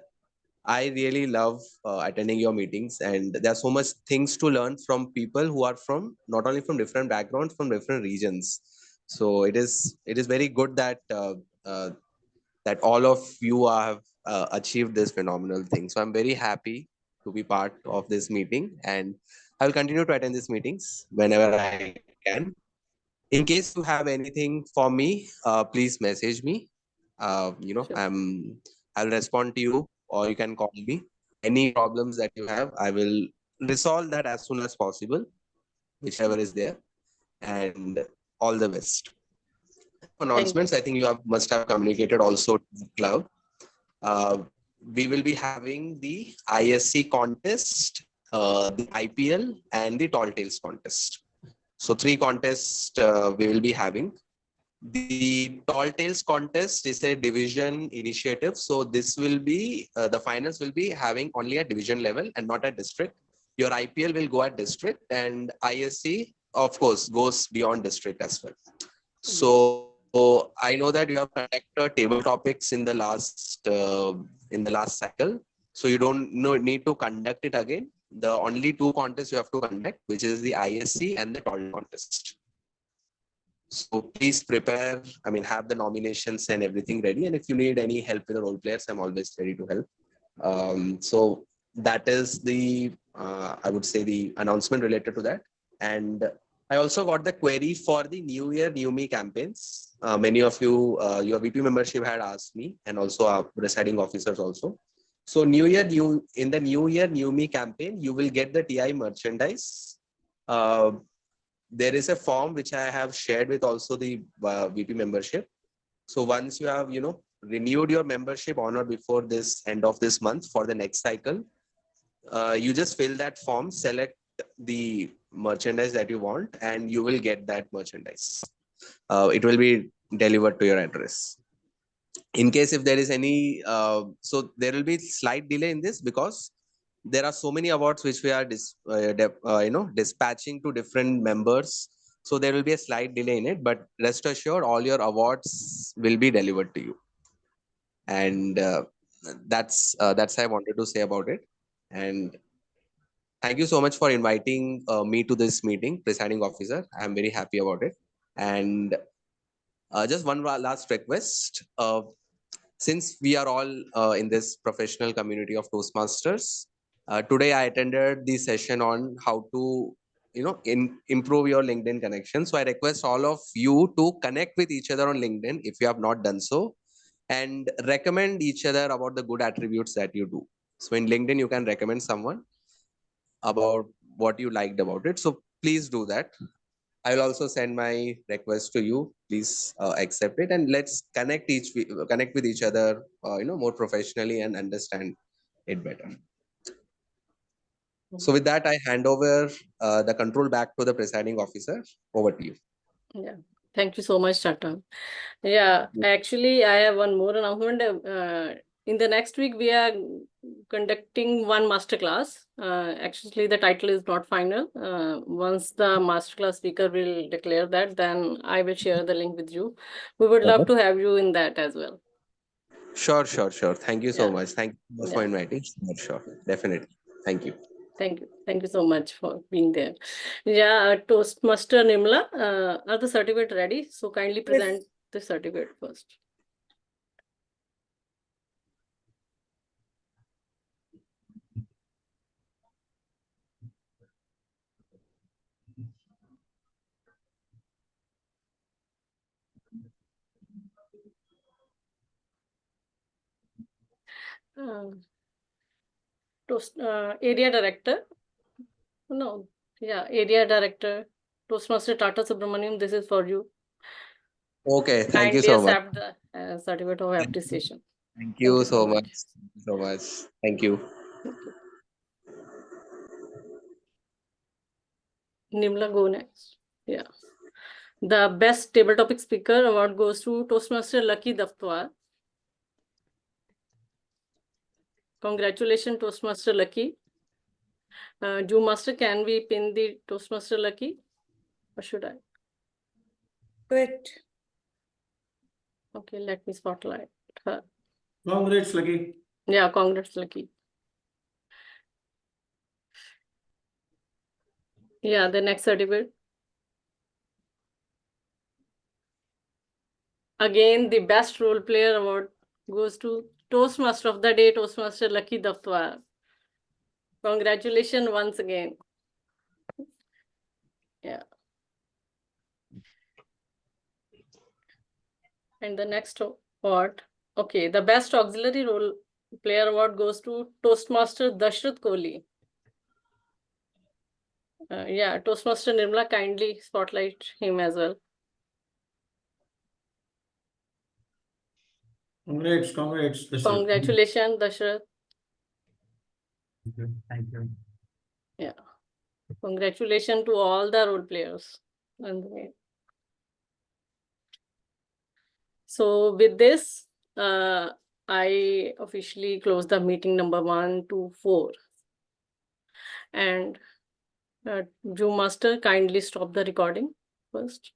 I really love attending your meetings, and there are so much things to learn from people who are from not only from different backgrounds, from different regions. So it is very good that that all of you have achieved this phenomenal thing. So I'm very happy to be part of this meeting, and I will continue to attend these meetings whenever I can. In case you have anything for me, please message me. Sure. I'll respond to you, or you can call me. Any problems that you have, I will resolve that as soon as possible, whichever is there. And all the best. announcements. I think you must have communicated also to the club. We will be having the ISC contest, the IPL, and the Tall Tales contest. So 3 contests we will be having. The Tall Tales contest is a division initiative. So this will be, the finals will be having only at division level and not at district. Your IPL will go at district, and ISC, of course, goes beyond district as well. So I know that you have conducted table topics in the last cycle. So you don't need to conduct it again. The only 2 contests you have to conduct, which is the ISC and the Tall contest. So please prepare, have the nominations and everything ready. And if you need any help with the role players, I'm always ready to help. So that is the, I would say, the announcement related to that. And I also got the query for the New Year, New Me campaigns. Many of you, your VP membership had asked me, and also our presiding officers also. So in the New Year, New Me campaign, you will get the TI merchandise. There is a form which I have shared with also the VP membership. So once you have, renewed your membership on or before this end of this month for the next cycle, you just fill that form, select the merchandise that you want, and you will get that merchandise. It will be delivered to your address. In case if there is any, so there will be slight delay in this because there are so many awards which we are dispatching to different members. So there will be a slight delay in it, but rest assured all your awards will be delivered to you. And that's I wanted to say about it. And thank you so much for inviting me to this meeting, presiding officer. I'm very happy about it. And just one last request. Since we are all in this professional community of Toastmasters, today I attended the session on how to, improve your LinkedIn connection. So I request all of you to connect with each other on LinkedIn if you have not done so, and recommend each other about the good attributes that you do. So in LinkedIn, you can recommend someone about what you liked about it. So please do that. I will also send my request to you. Please accept it, and let's connect with each other, more professionally and understand it better. So with that, I hand over the control back to the presiding officer. Over to you. Yeah, thank you so much, Tata. Yeah, actually, I have one more announcement. In the next week, we are conducting one masterclass. Actually, the title is not final. Once the masterclass speaker will declare that, then I will share the link with you. We would love to have you in that as well. Sure. Thank you so much. Thank you for inviting. Sure, definitely. Thank you. Thank you. Thank you so much for being there. Yeah, Toastmaster Nimla, are the certificate ready? So kindly present the certificate first. Area Director. No, yeah, Area Director, Toastmaster Tata Subramaniam, this is for you. Okay, thank you so much. Accept the certificate of appreciation. Thank you so much. Thank you. Nimla, go next. Yeah. The best table topic speaker award goes to Toastmaster Lucky Daftuar. Congratulations, Toastmaster Lucky. Joom Master, can we pin the Toastmaster Lucky? Or should I? Wait. Okay, let me spotlight her. Congrats, Lucky. Yeah, congrats, Lucky. Yeah, the next certificate. Again, the best role player award goes to Toastmaster of the Day, Toastmaster Lucky Daftuar. Congratulations once again. Yeah. And the next award, okay, the best auxiliary role player award goes to Toastmaster Dashrath Kohli. Yeah, Toastmaster Nirmala, kindly spotlight him as well. Congrats, congrats. Dashrath. Congratulations, Dashrath. Thank you. Yeah. Congratulations to all the role players. So with this, I officially close the meeting number 1 to 4. And Zoom Master, kindly stop the recording first.